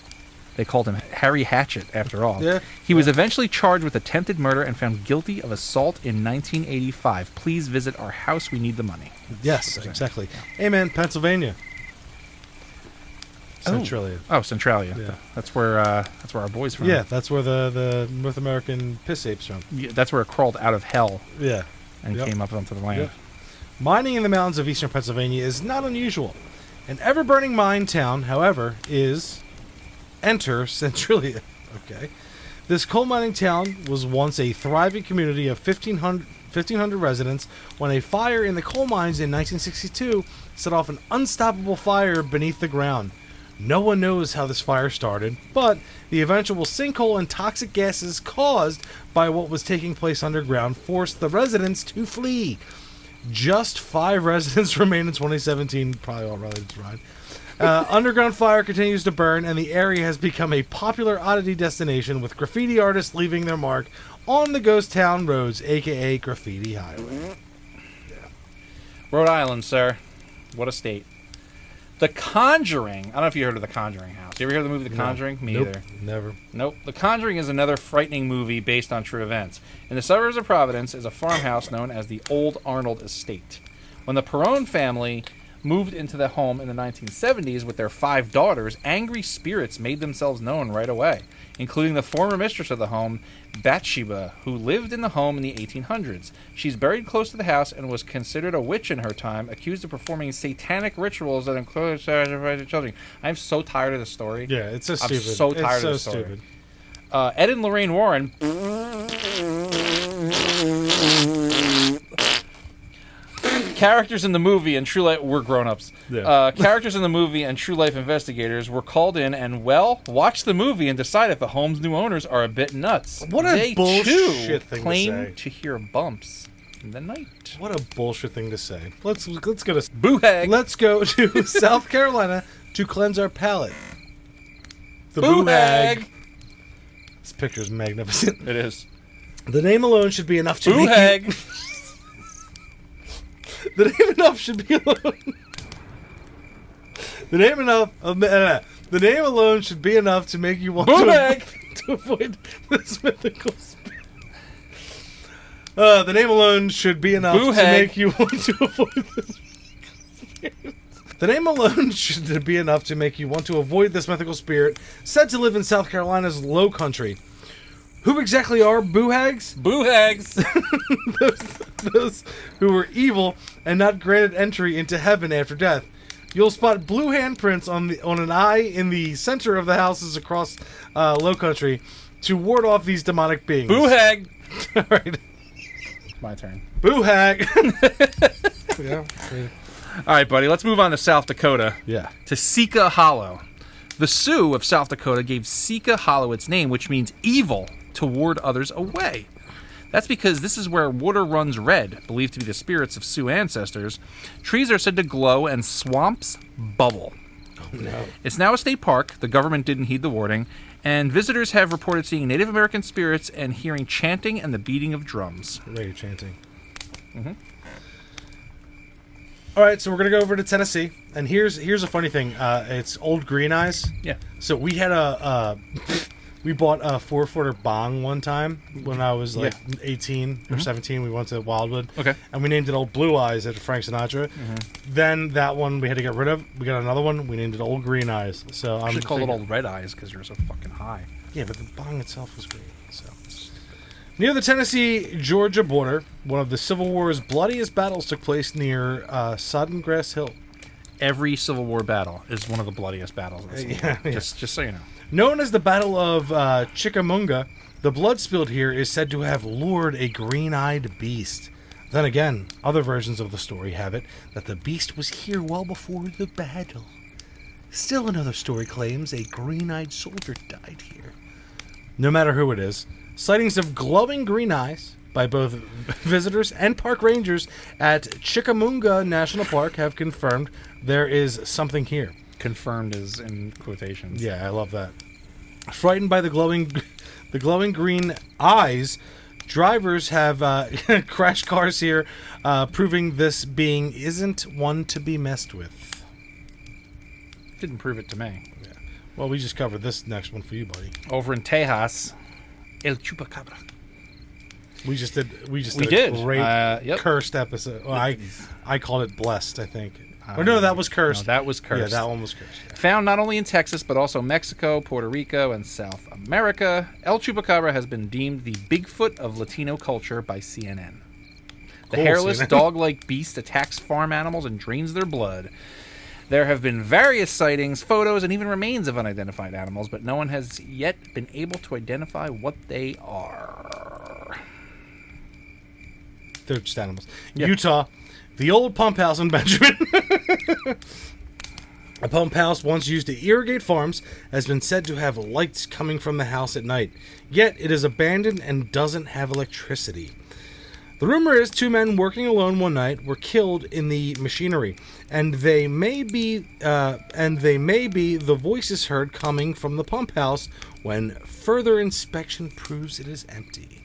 They called him Harry Hatchet, after all. Yeah. He was eventually charged with attempted murder and found guilty of assault in 1985. Please visit our house. We need the money. Yes, exactly. Amen. Pennsylvania. Centralia. Oh, Centralia. Yeah. That's where our boys from. Yeah, that's where the North American piss ape's from. Yeah, that's where it crawled out of hell Yeah. and came up onto the land. Yep. Mining in the mountains of eastern Pennsylvania is not unusual. An ever-burning mine town, however, is... Enter Centralia. Okay. This coal mining town was once a thriving community of 1,500 residents when a fire in the coal mines in 1962 set off an unstoppable fire beneath the ground. No one knows how this fire started, but the eventual sinkhole and toxic gases caused by what was taking place underground forced the residents to flee. Just 5 residents remain in 2017, probably all related to Ryan. Underground fire continues to burn, and the area has become a popular oddity destination with graffiti artists leaving their mark on the ghost town roads, a.k.a. Graffiti Highway. Yeah. Rhode Island, sir. What a state. The Conjuring. I don't know if you heard of The Conjuring house. You ever hear of the movie The Conjuring? Me Nope, either. Never. Nope. The Conjuring is another frightening movie based on true events. In the suburbs of Providence is a farmhouse known as the Old Arnold Estate. When the Perrone family moved into the home in the 1970s with their 5 daughters, angry spirits made themselves known right away, including the former mistress of the home, Bathsheba, who lived in the home in the 1800s. She's buried close to the house and was considered a witch in her time, accused of performing satanic rituals that include sacrificing children. I'm so tired of the story. Yeah, it's so stupid. I'm so tired of the story. Stupid. Ed and Lorraine Warren... Characters in the movie and true life were grown-ups. Yeah. Characters in the movie and true life investigators were called in and, well, watch the movie and decide if the home's new owners are a bit nuts. What a bullshit thing claim to say. to hear bumps in the night. What a bullshit thing to say. Let's go to Boo-hag. Let's go to South Carolina to cleanse our palate. The Boo-hag. This picture's magnificent. It is. The name alone should be enough to Boo-hag. make you... The name enough should be alone. The name alone should be enough to make you want to avoid this mythical spirit. The name alone should be enough to make you want to avoid this spirit. The name alone should be enough to make you want to avoid this mythical spirit said to live in South Carolina's Low Country. Who exactly are boo-hags? Boo-hags. those who were evil and not granted entry into heaven after death. You'll spot blue handprints on an eye in the center of the houses across Low Country to ward off these demonic beings. Boo-hag. All right. My turn. Boo-hag. Yeah. All right, buddy. Let's move on to South Dakota. Yeah. To Sika Hollow. The Sioux of South Dakota gave Sika Hollow its name, which means evil, to ward others away. That's because this is where water runs red, believed to be the spirits of Sioux ancestors. Trees are said to glow, and swamps bubble. Oh, no. It's now a state park. The government didn't heed the warning. And visitors have reported seeing Native American spirits and hearing chanting and the beating of drums. Radio chanting. Mm-hmm. All right, so we're going to go over to Tennessee. And here's a funny thing. It's Old Green Eyes. Yeah. So we had we bought a 4-footer bong one time when I was like 18 or 17. We went to Wildwood. Okay. And we named it Old Blue Eyes after Frank Sinatra. Then that one we had to get rid of. We got another one. We named it Old Green Eyes. So I should call it Old Red Eyes because you're so fucking high. Yeah, but the bong itself was green. So near the Tennessee-Georgia border, one of the Civil War's bloodiest battles took place near Sodden Grass Hill. Every Civil War battle is one of the bloodiest battles. Yeah. Just so you know. Known as the Battle of Chickamauga, the blood spilled here is said to have lured a green-eyed beast. Then again, other versions of the story have it that the beast was here well before the battle. Still another story claims a green-eyed soldier died here. No matter who it is, sightings of glowing green eyes by both visitors and park rangers at Chickamauga National Park have confirmed there is something here. Confirmed is in quotations. Yeah, I love that. Frightened by the glowing green eyes, drivers have crashed cars here, proving this being isn't one to be messed with. Didn't prove it to me. Yeah. Well, we just covered this next one for you, buddy. Over in Tejas, El Chupacabra. We did a great cursed episode. Well, I called it blessed, I think. Or no, that was cursed. No, that was cursed. Yeah, that one was cursed. Yeah. Found not only in Texas, but also Mexico, Puerto Rico, and South America, El Chupacabra has been deemed the Bigfoot of Latino culture by CNN. The hairless, dog-like beast attacks farm animals and drains their blood. There have been various sightings, photos, and even remains of unidentified animals, but no one has yet been able to identify what they are. They're just animals. Yep. Utah. The old pump house in Benjamin. A pump house once used to irrigate farms has been said to have lights coming from the house at night. Yet it is abandoned and doesn't have electricity. The rumor is 2 men working alone one night were killed in the machinery, and they may be the voices heard coming from the pump house when further inspection proves it is empty.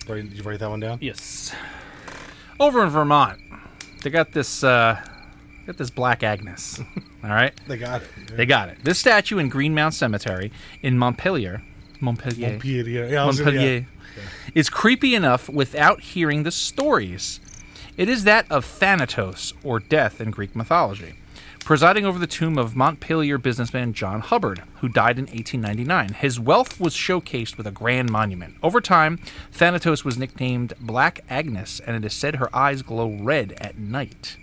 Did you write that one down? Yes. Over in Vermont, they got this Black Agnes. All right? They got it. Yeah. They got it. This statue in Greenmount Cemetery in Montpellier is creepy enough without hearing the stories. It is that of Thanatos, or death in Greek mythology, presiding over the tomb of Montpelier businessman John Hubbard, who died in 1899. His wealth was showcased with a grand monument. Over time, Thanatos was nicknamed Black Agnes, and it is said her eyes glow red at night.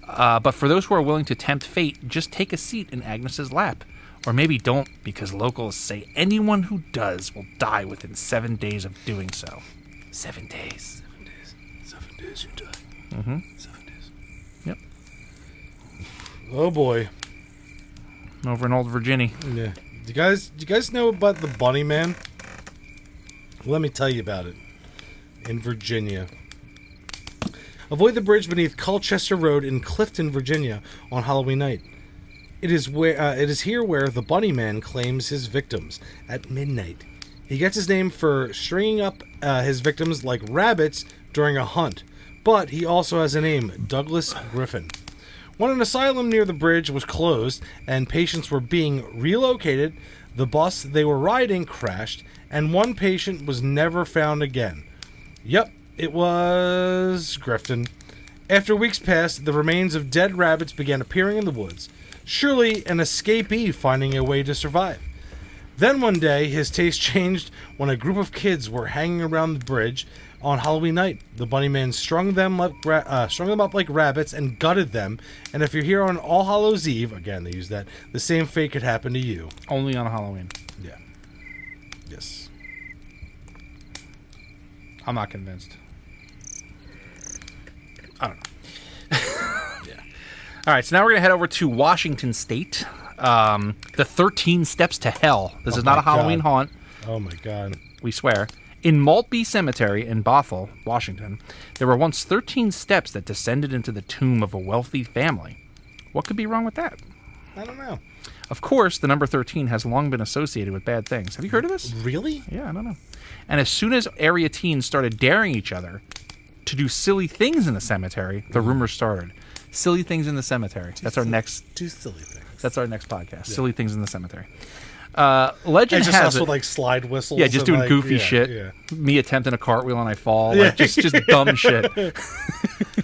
But for those who are willing to tempt fate, just take a seat in Agnes's lap. Or maybe don't, because locals say anyone who does will die within 7 days of doing so. 7 days. 7 days. 7 days you die. Mm-hmm. 7 days. Yep. Oh boy. Over in Old Virginia. Yeah. Do you guys know about the Bunny Man? Let me tell you about it. In Virginia. Avoid the bridge beneath Colchester Road in Clifton, Virginia on Halloween night. It is here where the Bunny Man claims his victims at midnight. He gets his name for stringing up his victims like rabbits during a hunt, but he also has a name, Douglas Griffin. When an asylum near the bridge was closed and patients were being relocated, the bus they were riding crashed, and one patient was never found again. Yep, it was Griffin. After weeks passed, the remains of dead rabbits began appearing in the woods. Surely an escapee finding a way to survive. Then one day, his taste changed when a group of kids were hanging around the bridge on Halloween night. The Bunny Man strung them up like rabbits and gutted them. And if you're here on All Hallows Eve, again, they use that, the same fate could happen to you. Only on Halloween. Yeah. Yes. I'm not convinced. I don't know. Yeah. All right, so now we're going to head over to Washington State. the 13 Steps to Hell. This is not a my Halloween God. haunt. Oh my God. We swear. In Maltby Cemetery in Bothell, Washington, there were once 13 steps that descended into the tomb of a wealthy family. What could be wrong with that? I don't know. Of course, the number 13 has long been associated with bad things. Have you heard of this? Really? Yeah, I don't know. And as soon as area teens started daring each other to do silly things in the cemetery, the rumors started. Silly things in the cemetery. That's our next. Do silly things. That's our next podcast. Yeah. Silly things in the cemetery. Legend just has us it. with like slide whistles. Yeah, just and, doing goofy shit. Yeah. Me attempting a cartwheel and I fall. Like, just dumb shit.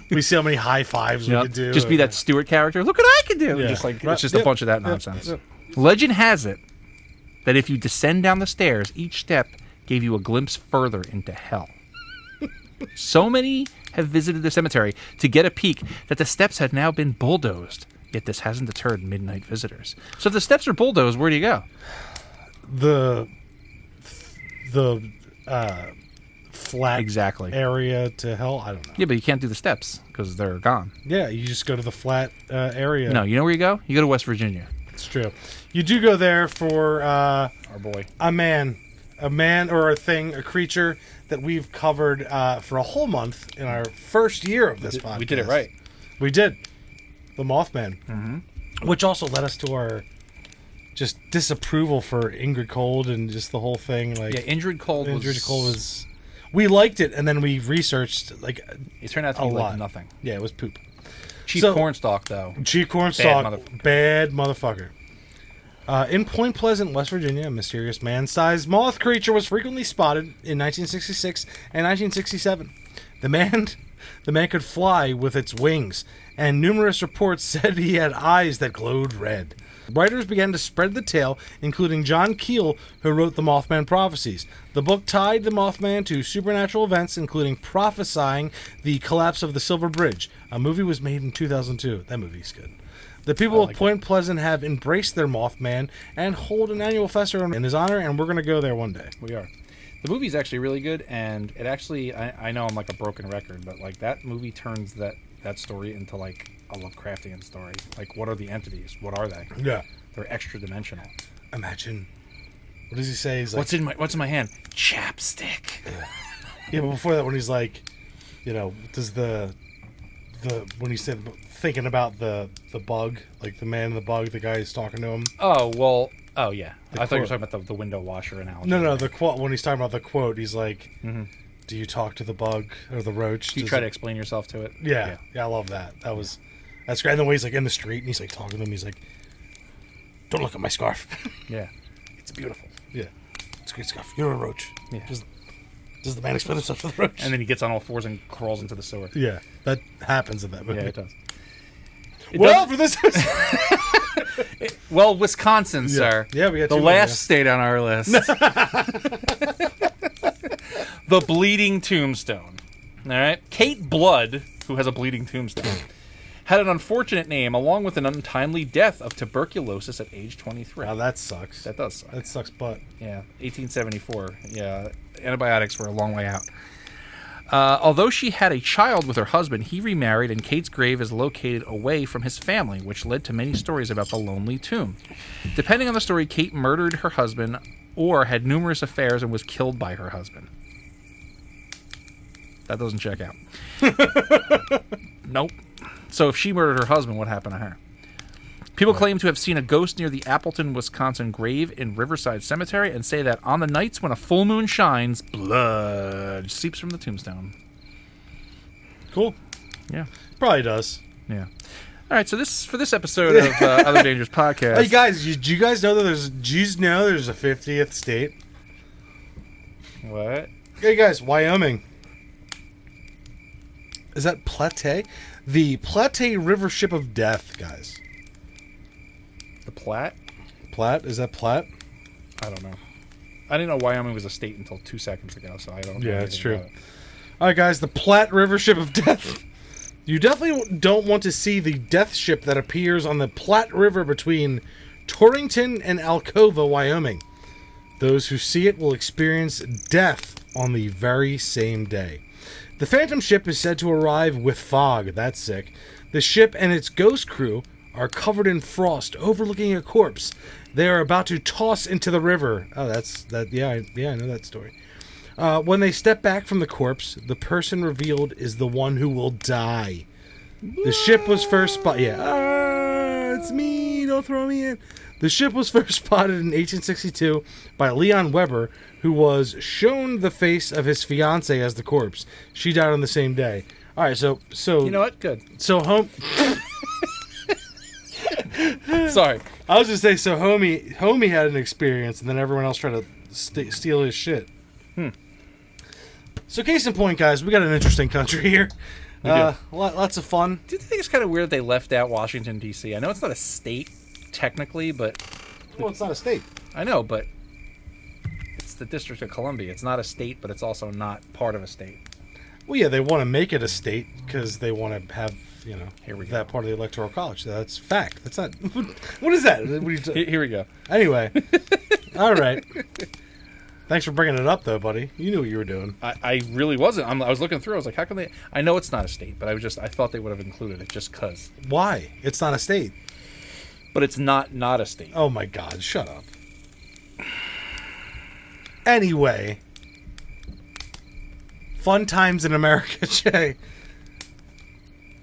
We see how many high fives we could do. Just be that Stewart character. Look what I can do. Yeah. Just like Right. it's just a bunch of that nonsense. Yep. Legend has it that if you descend down the stairs, each step gave you a glimpse further into hell. So many have visited the cemetery to get a peek that the steps had now been bulldozed. Yet this hasn't deterred midnight visitors. So if the steps are bulldozed, where do you go? The flat Exactly. area to hell. I don't know. Yeah, but you can't do the steps because they're gone. Yeah, you just go to the flat area. No, you know where you go? You go to West Virginia. It's true. You do go there for Our boy. a man or a thing, a creature that we've covered for a whole month in our first year of this podcast. We did it right. We did. The Mothman. Mm-hmm. Which also led us to our just disapproval for Ingrid Cold and just the whole thing. Like, Yeah, Ingrid Cold was... We liked it, and then we researched, like, It turned out to a be like lot. nothing. Yeah, it was poop. Chief So- Cornstalk, though. Chief Cornstalk, motherfucker. bad motherfucker. In Point Pleasant, West Virginia, a mysterious man-sized moth creature was frequently spotted in 1966 and 1967. The man could fly with its wings, and numerous reports said he had eyes that glowed red. Writers began to spread the tale, including John Keel, who wrote the Mothman Prophecies. The book tied the Mothman to supernatural events, including prophesying the collapse of the Silver Bridge. A movie was made in 2002. That movie's good. The people of Point Pleasant have embraced their Mothman and hold an annual festival in his honor, and we're going to go there one day. We are. The movie's actually really good, and it actually, I know I'm like a broken record, but like that movie turns that story into like a Lovecraftian story. Like, what are the entities? What are they? Yeah. They're extra dimensional. Imagine. What does he say? He's like, What's in my hand? Chapstick. yeah, but before that, when he's like, does the when he said thinking about the bug, like the man in the bug, the guy who's talking to him. Oh well. Oh yeah. I thought you were quote. talking about the window washer analogy. No, the quote when he's talking about the quote, he's like, "Do you talk to the bug or the roach?" Do you try to explain yourself to it? Yeah, I love that. That's great. And the way he's like in the street and he's like talking to them, he's like, "Don't look at my scarf." Yeah. It's beautiful. Yeah, it's a great scarf. You're a roach. Yeah. Does the man explain himself to the roach? And then he gets on all fours and crawls into the sewer. Yeah, that happens in that movie. Yeah, it does. Well, for this, Well, Wisconsin, sir. Yeah, we got the two more, last yeah. state on our list. The Bleeding Tombstone. All right. Kate Blood, who has a bleeding tombstone, had an unfortunate name along with an untimely death of tuberculosis at age 23. wow, that sucks. That does suck. That sucks, butt. Yeah, 1874. Yeah, antibiotics were a long way out. Although she had a child with her husband, he remarried, and Kate's grave is located away from his family, which led to many stories about the lonely tomb. Depending on the story, Kate murdered her husband or had numerous affairs and was killed by her husband. That doesn't check out. Nope. So if she murdered her husband, what happened to her? People claim to have seen a ghost near the Appleton, Wisconsin grave in Riverside Cemetery and say that on the nights when a full moon shines, blood seeps from the tombstone. Cool. Yeah. Probably does. Yeah. All right, so for this episode of Other Dangerous Podcast. Hey guys, do you guys know that there's a 50th state? What? Hey guys, Wyoming. Is that Platte? The Platte River Ship of Death, guys. The Platte? Platte? Is that Platte? I don't know. I didn't know Wyoming was a state until 2 seconds ago, so I don't know. Yeah, anything it's true. about it. All right, guys, the Platte River Ship of Death. You definitely don't want to see the death ship that appears on the Platte River between Torrington and Alcova, Wyoming. Those who see it will experience death on the very same day. The Phantom ship is said to arrive with fog. That's sick. The ship and its ghost crew are covered in frost, overlooking a corpse they are about to toss into the river. Oh, that's that. Yeah, I know that story. When they step back from the corpse, the person revealed is the one who will die. The ship was first spotted. Yeah, it's me. Don't throw me in. The ship was first spotted in 1862 by Leon Weber, who was shown the face of his fiancée as the corpse. She died on the same day. All right, so You know what? Good. So Sorry. I was just saying, so homie had an experience, and then everyone else tried to steal his shit. So case in point, guys, we got an interesting country here. Lots of fun. Do you think it's kind of weird that they left out Washington, D.C.? I know it's not a state, technically, but... Well, it's not a state. I know, but it's the District of Columbia. It's not a state, but it's also not part of a state. Well, yeah, they want to make it a state because they want to have, Here we that go. part of the Electoral College. That's fact. That's not... What is that? Here we go. Anyway. All right. Thanks for bringing it up, though, buddy. You knew what you were doing. I really wasn't. I was looking through. I was like, how can they... I know it's not a state, but I thought they would have included it just because. Why? It's not a state. But it's not a state. Oh, my God. Shut up. Anyway. Fun times in America, Jay.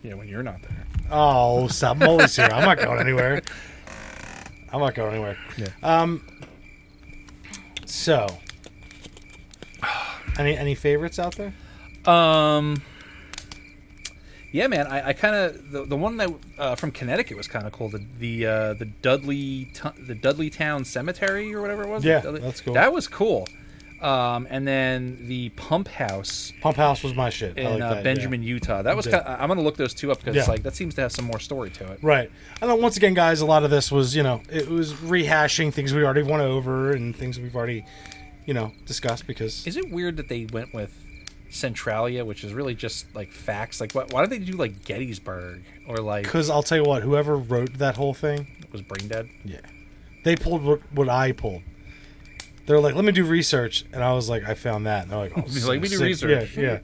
Yeah, when you're not there. Oh, stop. I'm always here. I'm not going anywhere. Yeah. So, any favorites out there? Yeah, man. I kind of the one that from Connecticut was kind of cool. The Dudleytown Cemetery or whatever it was. Yeah, that's cool. That was cool. And then the Pump House. Pump House was my shit. In I like that, Benjamin, Utah. That was. I'm gonna look those two up because that seems to have some more story to it. Right. And then once again, guys, a lot of this was it was rehashing things we already went over and things we've already discussed. Because is it weird that they went with Centralia, which is really just like facts? Like, why did they do like Gettysburg or like? Because I'll tell you what, whoever wrote that whole thing was brain dead. Yeah, they pulled what I pulled. They're like, let me do research, and I was like, I found that. And they're like, oh, he's like, we do research. Yeah.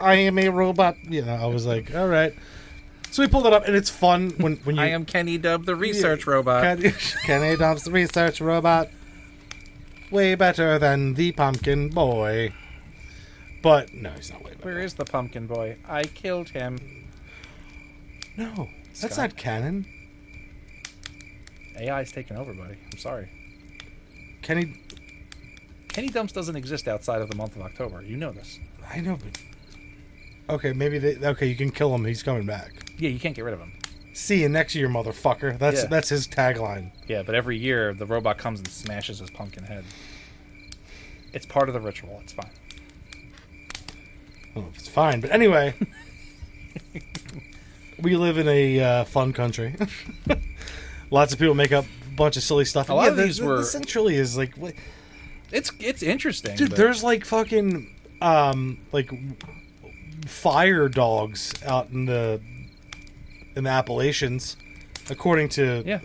I am a robot. I was like, all right. So we pulled it up, and it's fun when you. I am Kenny Dub, the research robot. Kenny Dub's the research robot. Way better than the pumpkin boy. But no, he's not way better. Where is the pumpkin boy? I killed him. No, that's Scott. not canon. AI's taking over, buddy. I'm sorry. Kenny Dumps doesn't exist outside of the month of October. You know this. I know, but okay, maybe you can kill him. He's coming back. Yeah, you can't get rid of him. See you next year, motherfucker. That's his tagline. Yeah, but every year the robot comes and smashes his pumpkin head. It's part of the ritual. It's fine. I don't know if it's fine, but anyway, we live in a fun country. Lots of people make up a bunch of silly stuff. A lot of these were. The centrally is like. It's interesting, dude. There's like fucking like fire dogs out in the Appalachians, according to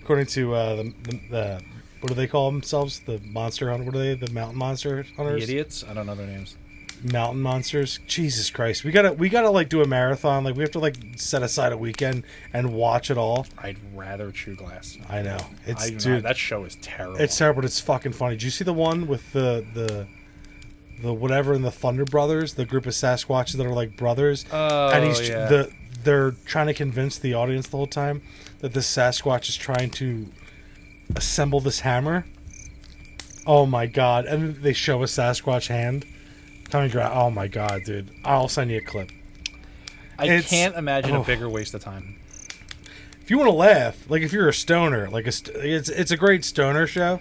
according to the what do they call themselves? The monster hunter? What are they? The mountain monster hunters? The idiots? I don't know their names. Mountain monsters. Jesus Christ, we gotta like do a marathon. Like we have to like set aside a weekend and watch it all. I'd rather chew glass. I know dude, that show is terrible. It's terrible, but it's fucking funny. Did you see the one with the whatever in the Thunder Brothers, the group of Sasquatches that are like brothers? And they're trying to convince the audience the whole time that this Sasquatch is trying to assemble this hammer. Oh my god! And they show a Sasquatch hand. Oh my god, dude! I'll send you a clip. I can't imagine a bigger waste of time. If you want to laugh, like if you're a stoner, like it's a great stoner show.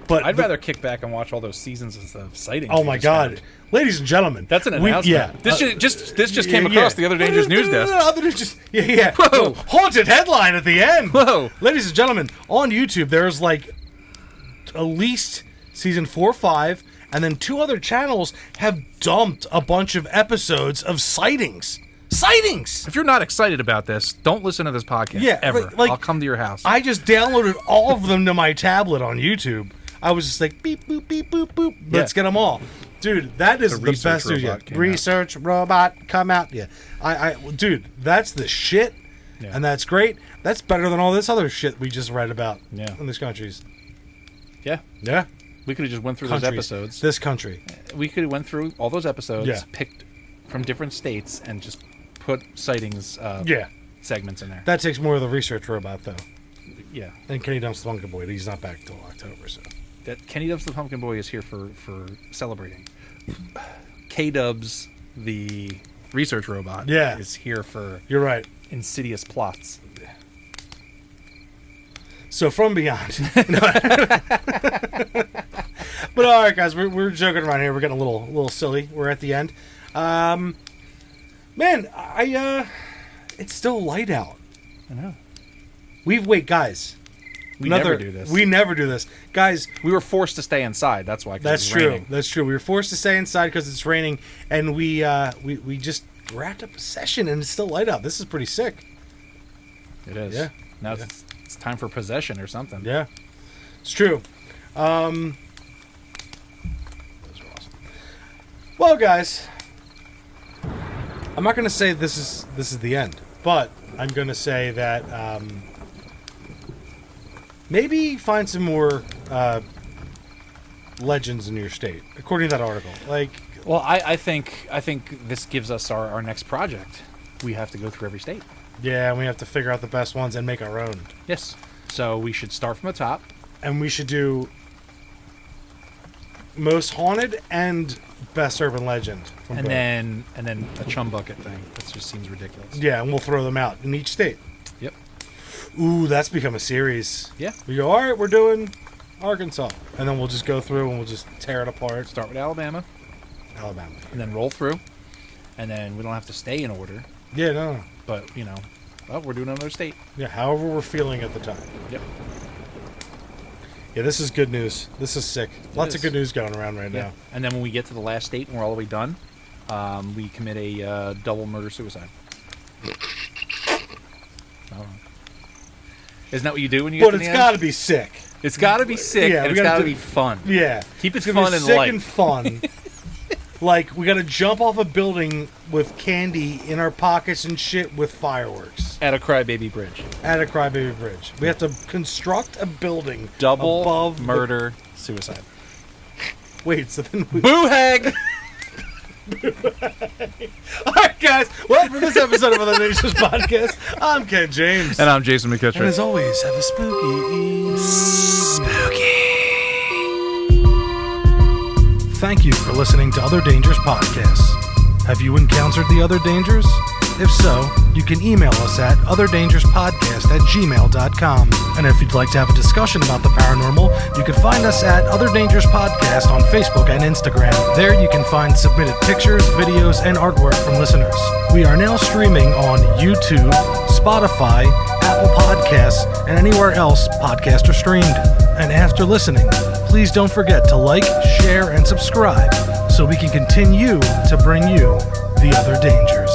But I'd rather kick back and watch all those seasons of sightings. Oh my god, ladies and gentlemen, that's an announcement. Yeah, this just came across the Other Dangerous news desk. Whoa, haunted headline at the end. Whoa, ladies and gentlemen, on YouTube there's like at least season 4 or 5. And then 2 other channels have dumped a bunch of episodes of sightings. Sightings! If you're not excited about this, don't listen to this podcast ever. Like, I'll come to your house. I just downloaded all of them to my tablet on YouTube. I was just like, beep, boop, beep, boop, boop. Let's get them all. Dude, that is the best news yet. Research robot, come out. Yeah. Dude, that's the shit. Yeah. And that's great. That's better than all this other shit we just read about in these countries. Yeah. Yeah. We could have just went through those episodes. This country. We could have went through all those episodes, picked from different states, and just put sightings segments in there. That takes more of the research robot, though. Yeah. And Kenny Dumps the Pumpkin Boy, he's not back till October, so. That Kenny Dumps the Pumpkin Boy is here for celebrating. K-Dubs, the research robot, is here for You're right. insidious plots. So from beyond. But all right, guys, we're joking around here. We're getting a little silly. We're at the end. Man, it's still light out. I know. Wait, guys. We never do this. We never do this. Guys. We were forced to stay inside. That's why. That's true. Raining. That's true. We were forced to stay inside because it's raining, and we just wrapped up a session, and it's still light out. This is pretty sick. It is. Yeah. Now it's time for possession or something. Yeah. It's true. Those are awesome. Well, guys, I'm not going to say this is the end, but I'm going to say that maybe find some more legends in your state, according to that article. Well, I think this gives us our next project. We have to go through every state. Yeah, and we have to figure out the best ones and make our own. Yes. So we should start from the top. And we should do most haunted and best urban legend. And then a chum bucket thing. That just seems ridiculous. Yeah, and we'll throw them out in each state. Yep. Ooh, that's become a series. Yeah. We go, all right, we're doing Arkansas. And then we'll just go through and we'll just tear it apart. Start with Alabama. And then roll through. And then we don't have to stay in order. Yeah, no. But, we're doing another state. Yeah, however we're feeling at the time. Yep. Yeah, this is good news. This is sick. Lots of good news going around right now. And then when we get to the last state and we're all the way done, we commit a double murder-suicide. Isn't that what you do when you get to the end? But it's got to be sick. It's got to be sick, and it's got to be fun. Yeah. Keep it fun and sick light. And fun. Like, we got to jump off a building with candy in our pockets and shit with fireworks. At a crybaby bridge. We have to construct a building double above murder suicide. Wait, so then we... Boo hag! All right, guys. Well, for this episode of Other Dangers Podcast, I'm Ken James. And I'm Jason McKittrick. And as always, have a spooky Thank you for listening to Other Dangers Podcasts. Have you encountered the other dangers? If so, you can email us at otherdangerspodcast@gmail.com. And if you'd like to have a discussion about the paranormal, you can find us at Other Dangers Podcast on Facebook and Instagram. There you can find submitted pictures, videos, and artwork from listeners. We are now streaming on YouTube, Spotify, Apple Podcasts, and anywhere else podcasts are streamed. And after listening, please don't forget to like, share, and subscribe so we can continue to bring you the other dangers.